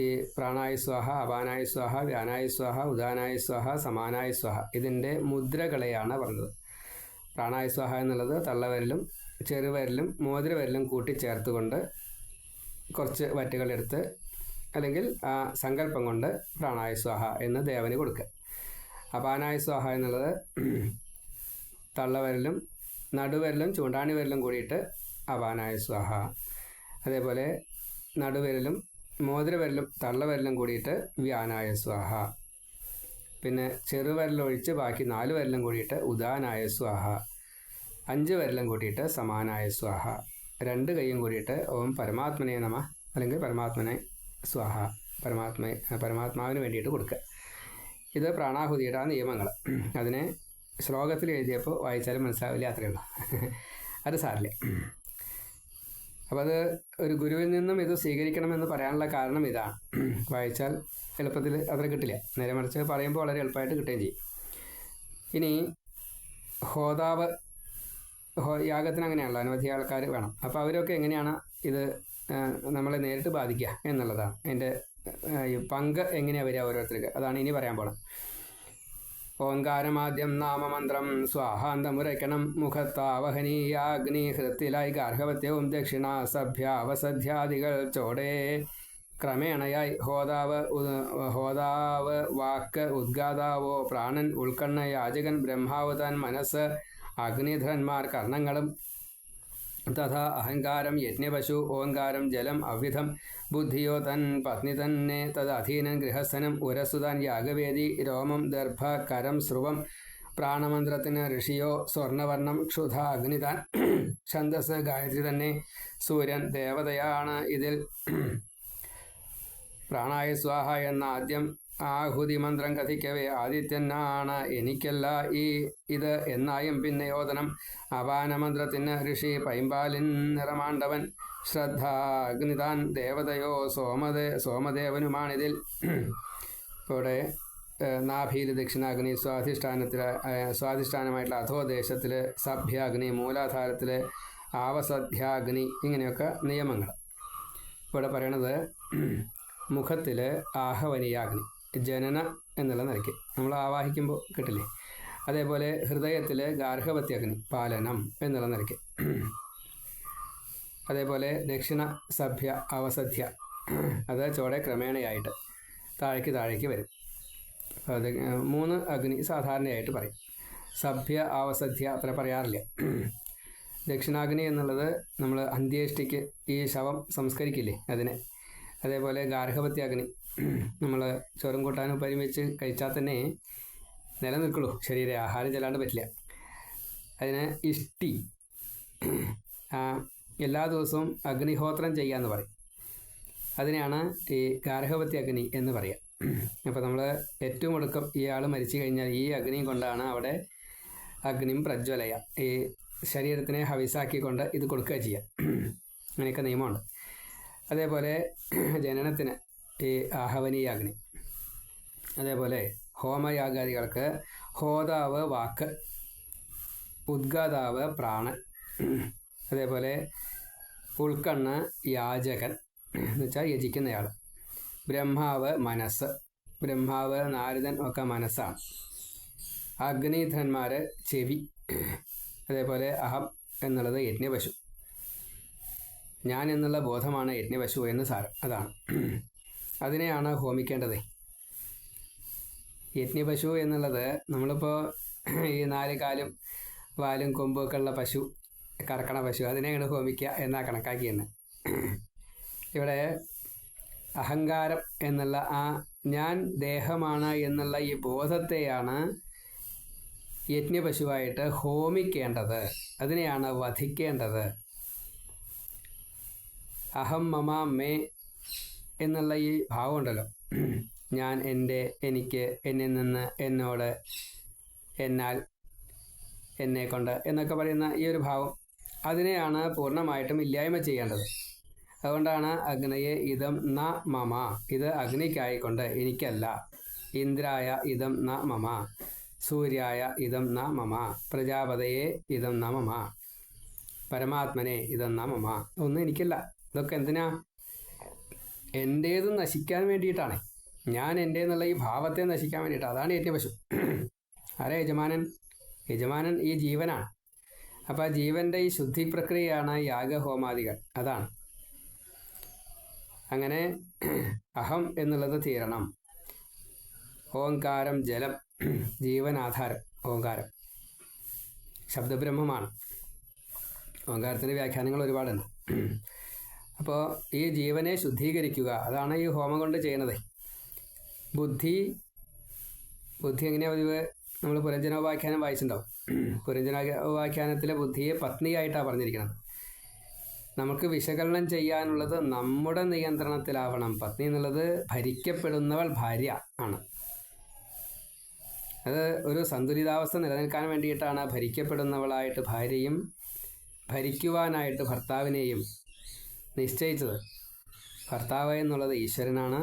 A: ഈ പ്രാണായ സ്വാഹ, അപാനായ സ്വാഹ, വ്യാനായ സ്വാഹ, ഉദാനായ സ്വാഹ, സമാനായ സ്വാഹ ഇതിൻ്റെ മുദ്രകളെയാണ് പറഞ്ഞത്. പ്രാണായ സ്വാഹ എന്നുള്ളത് തള്ളവരലും ചെറുവരലും മോതിരവരലും കൂട്ടിച്ചേർത്തുകൊണ്ട് കുറച്ച് വറ്റുകളെടുത്ത് അല്ലെങ്കിൽ ആ സങ്കല്പം കൊണ്ട് പ്രാണായ സ്വാഹ എന്ന് ദേവന് കൊടുക്കുക. അപാനായ സ്വാഹ എന്നുള്ളത് തള്ളവരലും നടുവരലും ചൂണ്ടാണി വരലും കൂടിയിട്ട് അപാനായ സ്വാഹ. അതേപോലെ നടുവരലും മോതിരവരലും തള്ളവരലും കൂടിയിട്ട് വ്യാനായ സ്വാഹ. പിന്നെ ചെറുവരലൊഴിച്ച് ബാക്കി 4 വരലും കൂടിയിട്ട് ഉദാനായ സ്വാഹ. 5 വരലും കൂട്ടിയിട്ട് സമാനായ സ്വാഹ. 2 കൈയും കൂടിയിട്ട് ഓം പരമാത്മനെ നമ അല്ലെങ്കിൽ പരമാത്മനെ സ്വാഹ, പരമാത്മാവിന് വേണ്ടിയിട്ട് കൊടുക്കുക. ഇത് പ്രാണാഹുതിയുടെ ആ നിയമങ്ങൾ. അതിനെ ശ്ലോകത്തിൽ എഴുതിയപ്പോൾ വായിച്ചാലും മനസ്സിലാവില്ല, അത്രയേ ഉള്ളൂ. അത് സാരില്ല. അപ്പോൾ അത് ഒരു ഗുരുവിൽ നിന്നും ഇത് സ്വീകരിക്കണമെന്ന് പറയാനുള്ള കാരണം ഇതാണ്. വായിച്ചാൽ എളുപ്പത്തിൽ അത്ര കിട്ടില്ല, നേരെ മറിച്ച് പറയുമ്പോൾ വളരെ എളുപ്പമായിട്ട് കിട്ടുകയും ചെയ്യും. ഇനി ഹോതാവ്, യാഗത്തിന് അങ്ങനെയാണല്ലോ, അനവധി ആൾക്കാർ വേണം. അപ്പോൾ അവരൊക്കെ എങ്ങനെയാണ് ഇത് നമ്മളെ നേരിട്ട് ബാധിക്കുക എന്നുള്ളതാണ്. അതിൻ്റെ പങ്ക് എങ്ങനെയാണ് വരിക ഓരോരുത്തർക്ക്, അതാണ് ഇനി പറയാൻ പോണം. ഓങ്കാരമാദ്യം നാമമന്ത്രം സ്വാഹാന്തമുരയ്ക്കണം. മുഖത്താവഹനീയാഗ്നി ഹൃത്തിലായി ഗാർഹവത്യവും ദക്ഷിണ സഭ്യാവസധ്യാദികൾ ചോടേ ക്രമേണയായി ഹോതാവ് വാക്ക് ഉദ്ഗാതാവോ പ്രാണൻ ഉൾക്കണ്ണ യാചകൻ ബ്രഹ്മാവ് താൻ മനസ്സ് അഗ്നിധരന്മാർ കർണങ്ങളും തഥാ അഹങ്കാരം യജ്ഞപശു ഓങ്കാരം ജലം അവിധം ബുദ്ധിയോ തൻ പത്നി തന്നെ തദധീനൻ ഗൃഹസ്ഥനം ഉരസുതാൻ യാഗവേദി രോമം ദർഭ കരം സ്രുവം പ്രാണമന്ത്രത്തിന് ഋഷിയോ സ്വർണവർണം ക്ഷുധ അഗ്നിതാൻ ഛന്ദസ് ഗായത്രി തന്നെ സൂര്യൻ ദേവതയാണ്. ഇതിൽ പ്രാണായ സ്വാഹ എന്ന ആദ്യം ആഹുതി മന്ത്രം കഥിക്കവേ ആദിത്യനാണ് എനിക്കല്ല ഇത് എന്നായും പിന്നെ യോധനം അപാനമന്ത്രത്തിന് ഋഷി പൈമ്പാലിൻ നിറമാണ്ടവൻ ശ്രദ്ധ അഗ്നിതാൻ ദേവതയോ സോമദേവനുമാണിതിൽ. ഇവിടെ നാഭിയിൽ ദക്ഷിണാഗ്നി, സ്വാധിഷ്ഠാനമായിട്ടുള്ള അധോദേശത്തിൽ സഭ്യാഗ്നി, മൂലാധാരത്തിൽ ആവസധ്യാഗ്നി, ഇങ്ങനെയൊക്കെ നിയമങ്ങൾ. ഇവിടെ പറയണത് മുഖത്തിൽ ആഹവനീയാഗ്നി, ജനന എന്നുള്ള നിലയ്ക്ക് നമ്മൾ ആവാഹിക്കുമ്പോൾ കിട്ടില്ലേ. അതേപോലെ ഹൃദയത്തിൽ ഗാർഹവത്യാഗ്നി, പാലനം എന്നുള്ള നിലയ്ക്ക്. അതേപോലെ ദക്ഷിണ സഭ്യ അവസധ്യ, അത് ചോടെ ക്രമേണയായിട്ട് താഴേക്ക് വരും. അത് 3 അഗ്നി സാധാരണയായിട്ട് പറയും. സഭ്യ അവസധ്യ അത്ര പറയാറില്ല. ദക്ഷിണാഗ്നി എന്നുള്ളത് നമ്മൾ അന്ത്യേഷ്ടിക്ക് ഈ ശവം സംസ്കരിക്കില്ലേ അതിനെ. അതേപോലെ ഗാർഹവത്യാഗ്നി നമ്മൾ ചോറും കൂട്ടാനും പരിമിച്ച് കഴിച്ചാൽ തന്നെ നിലനിൽക്കുള്ളൂ ശരീരം, ആഹാരം ചെല്ലാണ്ട് പറ്റില്ല. അതിന് ഇഷ്ടി, എല്ലാ ദിവസവും അഗ്നിഹോത്രം ചെയ്യാന്ന് പറയും. അതിനെയാണ് ഈ ഗാർഹവത്യാഗ്നി എന്ന് പറയുക. അപ്പോൾ നമ്മൾ ഏറ്റവും ഒടുക്കം ഇയാൾ മരിച്ചു കഴിഞ്ഞാൽ ഈ അഗ്നിയും കൊണ്ടാണ് അവിടെ അഗ്നിയും പ്രജ്വലയ, ഈ ശരീരത്തിനെ ഹവിസാക്കിക്കൊണ്ട് ഇത് കൊടുക്കുക ചെയ്യുക. അങ്ങനെയൊക്കെ നിയമമുണ്ട്. അതേപോലെ ജനനത്തിന് ഈ ആഹവനീയാഗ്നി. അതേപോലെ ഹോമയാഗാദികൾക്ക് ഹോതാവ് വാക്ക്, ഉദ്ഗാതാവ് പ്രാണൻ, അതേപോലെ ഉൾക്കണ്ണ് യാചകൻ എന്ന് വെച്ചാൽ യജിക്കുന്നയാൾ, ബ്രഹ്മാവ് മനസ്സ്, ബ്രഹ്മാവ് നാരദൻ ഒക്കെ മനസ്സാണ്, അഗ്നിധരന്മാർ ചെവി, അതേപോലെ അഹം എന്നുള്ളത് യജ്ഞപശു, ഞാൻ എന്നുള്ള ബോധമാണ് യജ്ഞപശു എന്ന് സാരം. അതാണ്, അതിനെയാണ് ഹോമിക്കേണ്ടത്. യജ്ഞപശു എന്നുള്ളത് നമ്മളിപ്പോൾ ഈ 4 കാലും വാലും കൊമ്പൊക്കെ ഉള്ള പശു, കറക്കണ പശു, അതിനെയാണ് ഹോമിക്കുക എന്നാ കണക്കാക്കിയെന്ന്. ഇവിടെ അഹങ്കാരം എന്നുള്ള ഞാൻ ദേഹമാണ് എന്നുള്ള ഈ ബോധത്തെയാണ് യജ്ഞപശുവായിട്ട് ഹോമിക്കേണ്ടത്, അതിനെയാണ് വധിക്കേണ്ടത്. അഹം മമ മേ എന്നുള്ള ഈ ഭാവം ഉണ്ടല്ലോ, ഞാൻ, എൻ്റെ, എനിക്ക്, എന്നിൽ നിന്ന്, എന്നോട്, എന്നാൽ, എന്നെ കൊണ്ട് എന്നൊക്കെ പറയുന്ന ഈ ഒരു ഭാവം, അതിനെയാണ് പൂർണ്ണമായിട്ടും ഇല്ലായ്മ ചെയ്യേണ്ടത്. അതുകൊണ്ടാണ് അഗ്നയെ ഇതം ന മമ, ഇത് അഗ്നിക്കായിക്കൊണ്ട് എനിക്കല്ല. ഇന്ദ്രായ ഇതം ന മമ, സൂര്യായ ഇതം ന മമ, പ്രജാപതയെ ഇതം ന മമ, പരമാത്മനെ ഇതം ന മമ, ഒന്നും എനിക്കല്ല. ഇതൊക്കെ എന്തിനാ? എൻ്റേത് നശിക്കാൻ വേണ്ടിയിട്ടാണ്. ഞാൻ എൻ്റെ എന്നുള്ള ഈ ഭാവത്തെ നശിക്കാൻ വേണ്ടിയിട്ടാണ്. അതാണ് യജ്ഞപശു. ആരാ യജമാനൻ? യജമാനൻ ഈ ജീവനാണ്. അപ്പോൾ ആ ജീവൻ്റെ ഈ ശുദ്ധി പ്രക്രിയയാണ് യാഗഹോമാദികൾ. അതാണ്. അങ്ങനെ അഹം എന്നുള്ളത് തീരണം. ഓങ്കാരം ജലം, ജീവനാധാരം ഓങ്കാരം, ശബ്ദബ്രഹ്മമാണ്. ഓങ്കാരത്തിൻ്റെ വ്യാഖ്യാനങ്ങൾ ഒരുപാടുണ്ട്. അപ്പോൾ ഈ ജീവനെ ശുദ്ധീകരിക്കുക, അതാണ് ഈ ഹോമം കൊണ്ട് ചെയ്യുന്നത്. ബുദ്ധി എങ്ങനെയാ പതിവ്? നമ്മൾ പുരഞ്ജനോപാഖ്യാനം വായിച്ചിട്ടുണ്ടാവും. പുരഞ്ജനോപാഖ്യാനത്തിലെ ബുദ്ധിയെ പത്നിയായിട്ടാണ് പറഞ്ഞിരിക്കുന്നത്. നമുക്ക് വിശകലനം ചെയ്യാനുള്ളത് നമ്മുടെ നിയന്ത്രണത്തിലാവണം. പത്നി എന്നുള്ളത് ഭരിക്കപ്പെടുന്നവൾ ഭാര്യ ആണ്. അത് ഒരു സന്തുലിതാവസ്ഥ നിലനിൽക്കാൻ വേണ്ടിയിട്ടാണ് ഭരിക്കപ്പെടുന്നവളായിട്ട് ഭാര്യയും ഭരിക്കുവാനായിട്ട് ഭർത്താവിനെയും നിശ്ചയിച്ചത്. ഭർത്താവ് എന്നുള്ളത് ഈശ്വരനാണ്,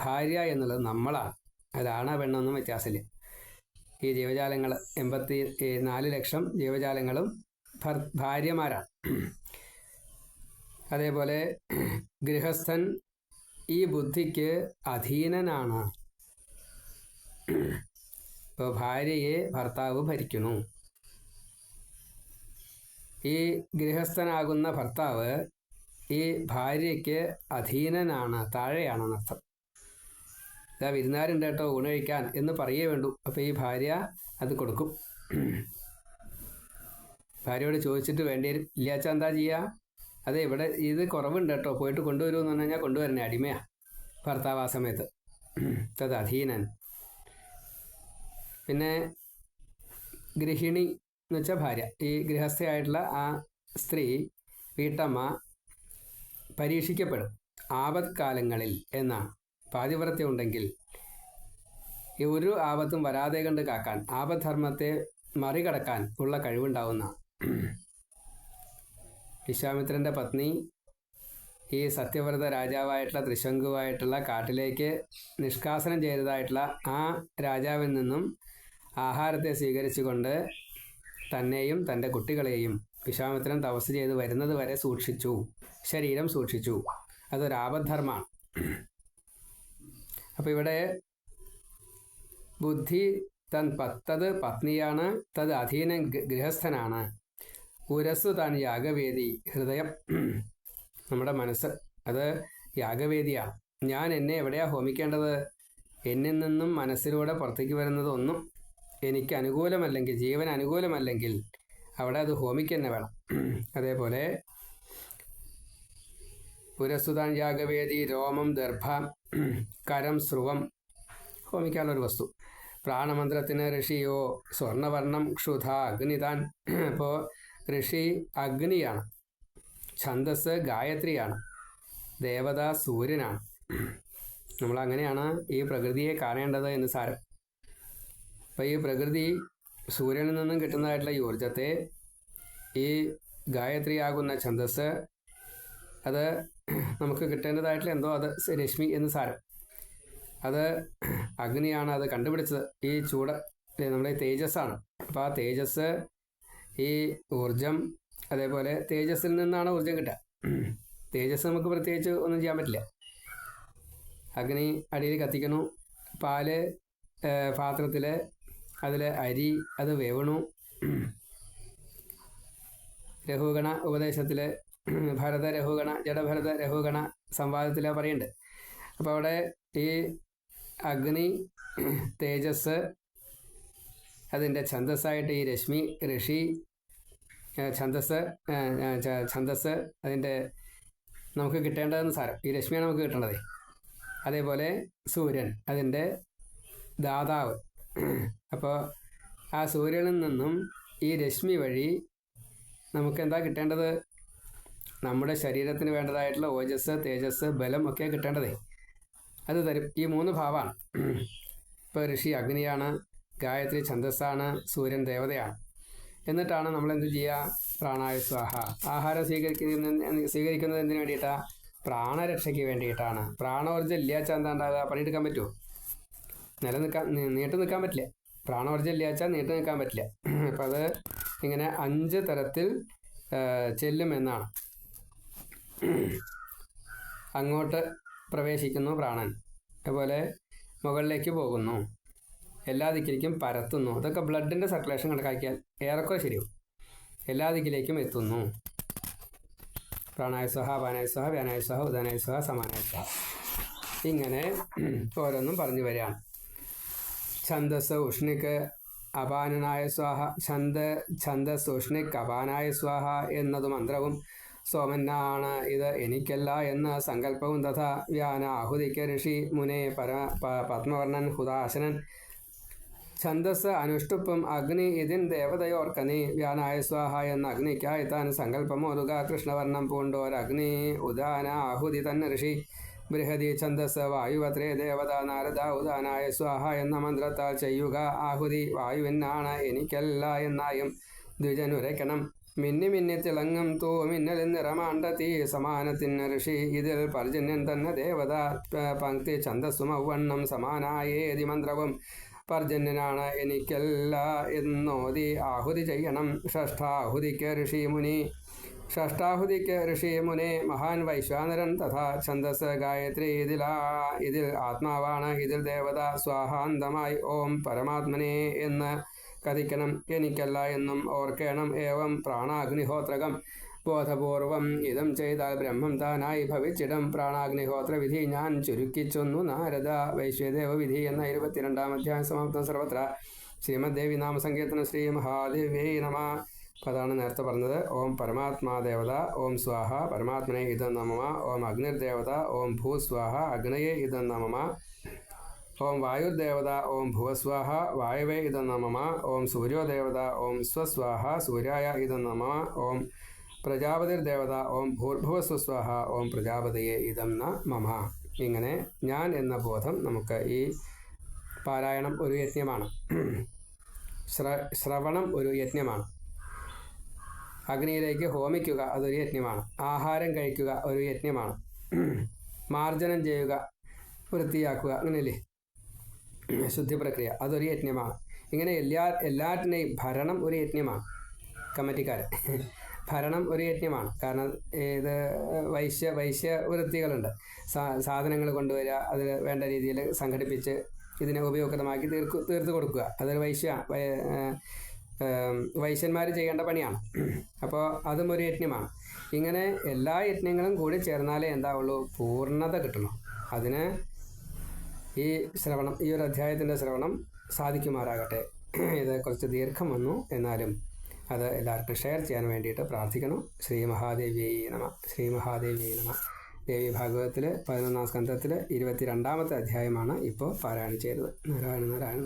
A: ഭാര്യ എന്നുള്ളത് നമ്മളാണ്. അതാണ് പെണ്ണൊന്നും വ്യത്യാസമില്ല. ഈ ജീവജാലങ്ങൾ 84 ലക്ഷം ജീവജാലങ്ങളും ഭാര്യമാരാണ്. അതേപോലെ ഗൃഹസ്ഥൻ ഈ ബുദ്ധിക്ക് അധീനനാണ്. ഇപ്പോൾ ഭാര്യയെ ഭർത്താവ് ഭരിക്കുന്നു. ഈ ഗൃഹസ്ഥനാകുന്ന ഭർത്താവ് ഈ ഭാര്യയ്ക്ക് അധീനനാണ്, താഴെയാണെന്നർത്ഥം. ഇതാ വിരുന്നുകാരുണ്ട് കേട്ടോ ഊണ് കഴിക്കാൻ എന്ന് പറയേ വേണ്ടു. അപ്പോൾ ഈ ഭാര്യ അത് കൊടുക്കും. ഭാര്യയോട് ചോദിച്ചിട്ട് വേണ്ടി വരും. ഇല്ലാച്ചാൽ എന്താ ചെയ്യുക? അതെ, ഇവിടെ ഇത് കുറവുണ്ട് കേട്ടോ, പോയിട്ട് കൊണ്ടുവരുമെന്ന് പറഞ്ഞു കഴിഞ്ഞാൽ കൊണ്ടുവരണേ. അടിമയാണ് ഭർത്താവ് ആ സമയത്ത്. തത് അധീനൻ. പിന്നെ ഗൃഹിണി എന്ന് വെച്ചാൽ ഭാര്യ. ഈ ഗൃഹസ്ഥയായിട്ടുള്ള ആ സ്ത്രീ, വീട്ടമ്മ പരീക്ഷിക്കപ്പെടും ആപത്കാലങ്ങളിൽ എന്നാണ്. പാതിവ്രത്യം ഉണ്ടെങ്കിൽ ഈ ഒരു ആപത്തും വരാതെ കണ്ട് കാക്കാൻ, ആപധർമ്മത്തെ മറികടക്കാൻ ഉള്ള കഴിവുണ്ടാവുന്ന വിശ്വാമിത്രൻ്റെ പത്നി ഈ സത്യവ്രത രാജാവായിട്ടുള്ള ത്രിശങ്കുവായിട്ടുള്ള കാട്ടിലേക്ക് നിഷ്കാസനം ചെയ്തതായിട്ടുള്ള ആ രാജാവിൽ നിന്നും ആഹാരത്തെ സ്വീകരിച്ചുകൊണ്ട് തന്നെയും തൻ്റെ കുട്ടികളെയും വിശ്വാമിത്രൻ തപസ് ചെയ്ത് വരുന്നത് വരെ സൂക്ഷിച്ചു, ശരീരം സൂക്ഷിച്ചു. അതൊരു ആപദ്ധർമ്മമാണ്. അപ്പോൾ ഇവിടെ ബുദ്ധി തത് പത്നിയാണ്, തത് അധീന ഗൃഹസ്ഥനാണ്. ഉരസ്സു താൻ യാഗവേദി. ഹൃദയം, നമ്മുടെ മനസ്സ്, അത് യാഗവേദിയാണ്. ഞാൻ എന്നെ എവിടെയാണ് ഹോമിക്കേണ്ടത്? എന്നിൽ നിന്നും മനസ്സിലൂടെ പുറത്തേക്ക് വരുന്നത് ഒന്നും എനിക്ക് അനുകൂലമല്ലെങ്കിൽ, ജീവൻ അനുകൂലമല്ലെങ്കിൽ അവിടെ അത് ഹോമിക്കന്നെ വേണം. അതേപോലെ പുരസ്തുതാൻ യാഗവേദി, രോമം, ദർഭ, കരം, സ്രുവം, ഹോമിക്കാനുള്ളൊരു വസ്തു. പ്രാണമന്ത്രത്തിന് ഋഷിയോ സ്വർണവർണം ക്ഷുധ അഗ്നിതാൻ. അപ്പോൾ ഋഷി അഗ്നിയാണ്, ഛന്ദസ് ഗായത്രിയാണ്, ദേവത സൂര്യനാണ്. നമ്മളങ്ങനെയാണ് ഈ പ്രകൃതിയെ കാണേണ്ടത് എന്ന് സാരം. അപ്പോൾ ഈ പ്രകൃതി സൂര്യനിൽ നിന്നും കിട്ടുന്നതായിട്ടുള്ള ഈ ഊർജത്തെ, ഈ ഗായത്രിയാകുന്ന ഛന്ദസ്, അത് നമുക്ക് കിട്ടേണ്ടതായിട്ടുള്ള എന്തോ അത് രശ്മി എന്ന് സാരം. അത് അഗ്നിയാണ് അത് കണ്ടുപിടിച്ചത്. ഈ ചൂട് നമ്മുടെ തേജസ്സാണ്. അപ്പോൾ ആ തേജസ്, ഈ ഊർജം, അതേപോലെ തേജസ്സിൽ നിന്നാണ് ഊർജം കിട്ടുക. തേജസ് നമുക്ക് പ്രത്യേകിച്ച് ഒന്നും ചെയ്യാൻ പറ്റില്ല. അഗ്നി അടിയിൽ കത്തിക്കണു, പാല് പാത്രത്തിൽ, അതിൽ അരി, അത് വേവണു. രഘുഗണ ഉപദേശത്തിൽ ഭരത രഘുഗണ, ജഡഭരത രഘുഗണ സംവാദത്തിൽ പറയുന്നുണ്ട്. അപ്പോൾ അവിടെ ഈ അഗ്നി, തേജസ്, അതിൻ്റെ ഛന്ദസ്സായിട്ട് ഈ രശ്മി, ഋഷി, ഛന്ദസ് അതിൻ്റെ നമുക്ക് കിട്ടേണ്ടതെന്ന് സാരം. ഈ രശ്മിയാണ് നമുക്ക് കിട്ടേണ്ടത്. അതേപോലെ സൂര്യൻ, അതിൻ്റെ ദാതാവ്. അപ്പോൾ ആ സൂര്യനിൽ നിന്നും ഈ രശ്മി വഴി നമുക്ക് എന്താ കിട്ടേണ്ടത്? നമ്മുടെ ശരീരത്തിന് വേണ്ടതായിട്ടുള്ള ഓജസ്, തേജസ്, ബലം ഒക്കെ കിട്ടേണ്ടതേ. അത് തരും. ഈ മൂന്ന് ഭാവമാണ്. ഇപ്പോൾ ഋഷി അഗ്നിയാണ്, ഗായത്രി ഛന്ദസ്സാണ്, സൂര്യൻ ദേവതയാണ്. എന്നിട്ടാണ് നമ്മൾ എന്ത് ചെയ്യുക? പ്രാണായ സ്വാഹ. ആഹാരം സ്വീകരിക്കുന്നത് എന്തിനു വേണ്ടിയിട്ടാണ്? പ്രാണരക്ഷയ്ക്ക് വേണ്ടിയിട്ടാണ്. പ്രാണോർജ്ജം ഇല്ലാച്ചാൽ എന്താ ഉണ്ടാകുക? പണിയെടുക്കാൻ പറ്റുമോ? നീണ്ടു നിൽക്കാൻ പറ്റില്ല. പ്രാണോർജ്ജം ഇല്ലാച്ചാൽ നീണ്ടു നിൽക്കാൻ പറ്റില്ല. അപ്പം അത് ഇങ്ങനെ 5 തരത്തിൽ ചെല്ലുമെന്നാണ്. അങ്ങോട്ട് പ്രവേശിക്കുന്നു പ്രാണൻ, അതുപോലെ മുകളിലേക്ക് പോകുന്നു, എല്ലാ ദിക്കിലേക്കും പരത്തുന്നു. അതൊക്കെ ബ്ലഡിൻ്റെ സർക്കുലേഷൻ കണക്കാക്കിയാൽ ഏറെക്കുറെ ശരിയാവും. എല്ലാ ദിക്കിലേക്കും എത്തുന്നു. പ്രാണായ സ്വഹ, അപാനായ സ്വഹ, വ്യാനായ സ്വഹ, ഉദാനായ സ്വഹ, സമാനായ സ്വഹ. ഇങ്ങനെ ഓരോന്നും പറഞ്ഞു വരികയാണ്. ഛന്ദസ് ഉഷ്ണിക്ക് അപാനനായ സ്വാഹ, ഛന്ദസ് ഉഷ്ണിക്ക് അപാനായ സ്വാഹ എന്നതു മന്ത്രവും സോമന്നാണ് ഇത് എനിക്കല്ല എന്ന സങ്കല്പവും തഥാ വ്യാന ആഹുതിക്ക് ഋഷി മുനെ പത്മവർണ്ണൻ ഹുദാശനൻ. ഛന്ദസ് അനുഷ്ടുപ്പും അഗ്നി ഇതിൻ ദേവതയോർക്കനി. വ്യാനായ സ്വാഹ എന്ന അഗ്നിക്കായി താൻ സങ്കല്പമോതുക. കൃഷ്ണവർണ്ണം പൂണ്ടോരഗ്നി ഉദാന ആഹുതി തൻ ഋഷി. ബൃഹതി ഛന്ദസ് വായുവത്രേ ദേവത. നാരദ ഉദാനായ സ്വാഹ എന്ന മന്ത്രത്താൽ ചെയ്യുക ആഹുതി. വായുവിനാണ് എനിക്കല്ല എന്നായും ദ്വിജനുരയ്ക്കണം. മിന്നി മിന്നി തിളങ്ങും തൂ മിന്നലിൻ നിറമാണ്ട തീ സമാനത്തിന് ഋഷി. ഇതിൽ പർജന്യൻ തന്നെ ദേവത. പങ്ക്തി ഛന്ദസ്സുമവണ്ണം സമാനായേതി മന്ത്രവും. പർജന്യനാണ് എനിക്കല്ല എന്നോതി ആഹുതി ചെയ്യണം. ഷഷ്ഠാഹുതിക്ക് ഋഷി മുനെ മഹാൻ വൈശ്വാനരൻ. തഥാ ഛന്ദസ് ഗായത്രി. ഇതിൽ ആത്മാവാണ്, ഇതിൽ ദേവത. സ്വാഹാന്തമായി ഓം പരമാത്മനെ എന്ന് കഥിക്കണം. എനിക്കല്ല എന്നും ഓർക്കണം. ഏവം പ്രാണാഗ്നിഹോത്രകം ബോധപൂർവം ഇതം ചെയ്താൽ ബ്രഹ്മം താനായി ഭവിച്ചിടം. പ്രാണാഗ്നിഹോത്ര വിധി ഞാൻ ചുരുക്കിച്ചൊന്നു നാരദ. വൈശ്വദേവ വിധി എന്ന 22-ാം അധ്യായം സമാപ്തം. സർവത്ര ശ്രീമദ്ദേവി നാമസങ്കീർത്തനം. ശ്രീ മഹാദേവ്യേ നമ. അപ്പോൾ അതാണ് നേരത്തെ പറഞ്ഞത്. ഓം പരമാത്മാ ദേവത ഓം സ്വാഹ പരമാത്മനെ ഇതം നമമ. ഓം അഗ്നിർദേവത ഓം ഭൂസ്വാഹ അഗ്നയെ ഇതം നമമ. ഓം വായുർദേവത ഓം ഭുവസ്വാഹ വായവേ ഇതം നമമ. ഓം സൂര്യോദേവത ഓം സ്വസ്വാഹ സൂര്യായ ഇതം നമമ. ഓം പ്രജാപതിർദേവത ഓം ഭൂർഭുവസ്വസ്വാഹ ഓം പ്രജാപതിയെ ഇതം ന മമ. ഇങ്ങനെ ഞാൻ എന്ന ബോധം നമുക്ക് ഈ പാരായണം ഒരു യജ്ഞമാണ്. ശ്രവണം ഒരു യജ്ഞമാണ്. അഗ്നിയിലേക്ക് ഹോമിക്കുക അതൊരു യജ്ഞമാണ്. ആഹാരം കഴിക്കുക ഒരു യജ്ഞമാണ്. മാർജനം ചെയ്യുക, വൃത്തിയാക്കുക, അങ്ങനെയല്ലേ ശുദ്ധി പ്രക്രിയ, അതൊരു യജ്ഞമാണ്. ഇങ്ങനെ എല്ലാറ്റിനെയും ഭരണം ഒരു യജ്ഞമാണ്. കമ്മിറ്റിക്കാർ ഭരണം ഒരു യജ്ഞമാണ്. കാരണം ഇത് വൈശ്യ വൃത്തികളുണ്ട്. സാധനങ്ങൾ കൊണ്ടുവരിക, അതിൽ വേണ്ട രീതിയിൽ സംഘടിപ്പിച്ച് ഇതിനെ ഉപയോഗപ്രദമാക്കി തീർത്ത് കൊടുക്കുക, അതൊരു വൈശ്യന്മാർ ചെയ്യേണ്ട പണിയാണ്. അപ്പോൾ അതും ഒരു യജ്ഞമാണ്. ഇങ്ങനെ എല്ലാ യജ്ഞങ്ങളും കൂടി ചേർന്നാലേ എന്താവുള്ളൂ, പൂർണ്ണത കിട്ടണം. അതിന് ഈ ശ്രവണം, ഈ ഒരു അധ്യായത്തിൻ്റെ ശ്രവണം സാധിക്കുമാറാകട്ടെ. ഇത് കുറച്ച് ദീർഘം വന്നു, എന്നാലും അത് എല്ലാവർക്കും ഷെയർ ചെയ്യാൻ വേണ്ടിയിട്ട് പ്രാർത്ഥിക്കണം. ശ്രീ മഹാദേവിയെ നമ. ശ്രീ മഹാദേവിയെ നമ. ദേവി ഭാഗവതത്തിൽ 11-ാം സ്കന്ധത്തിൽ 22-ാമത്തെ അധ്യായമാണ് ഇപ്പോൾ പാരായണം ചെയ്തത്. നാരായണ നാരായണ.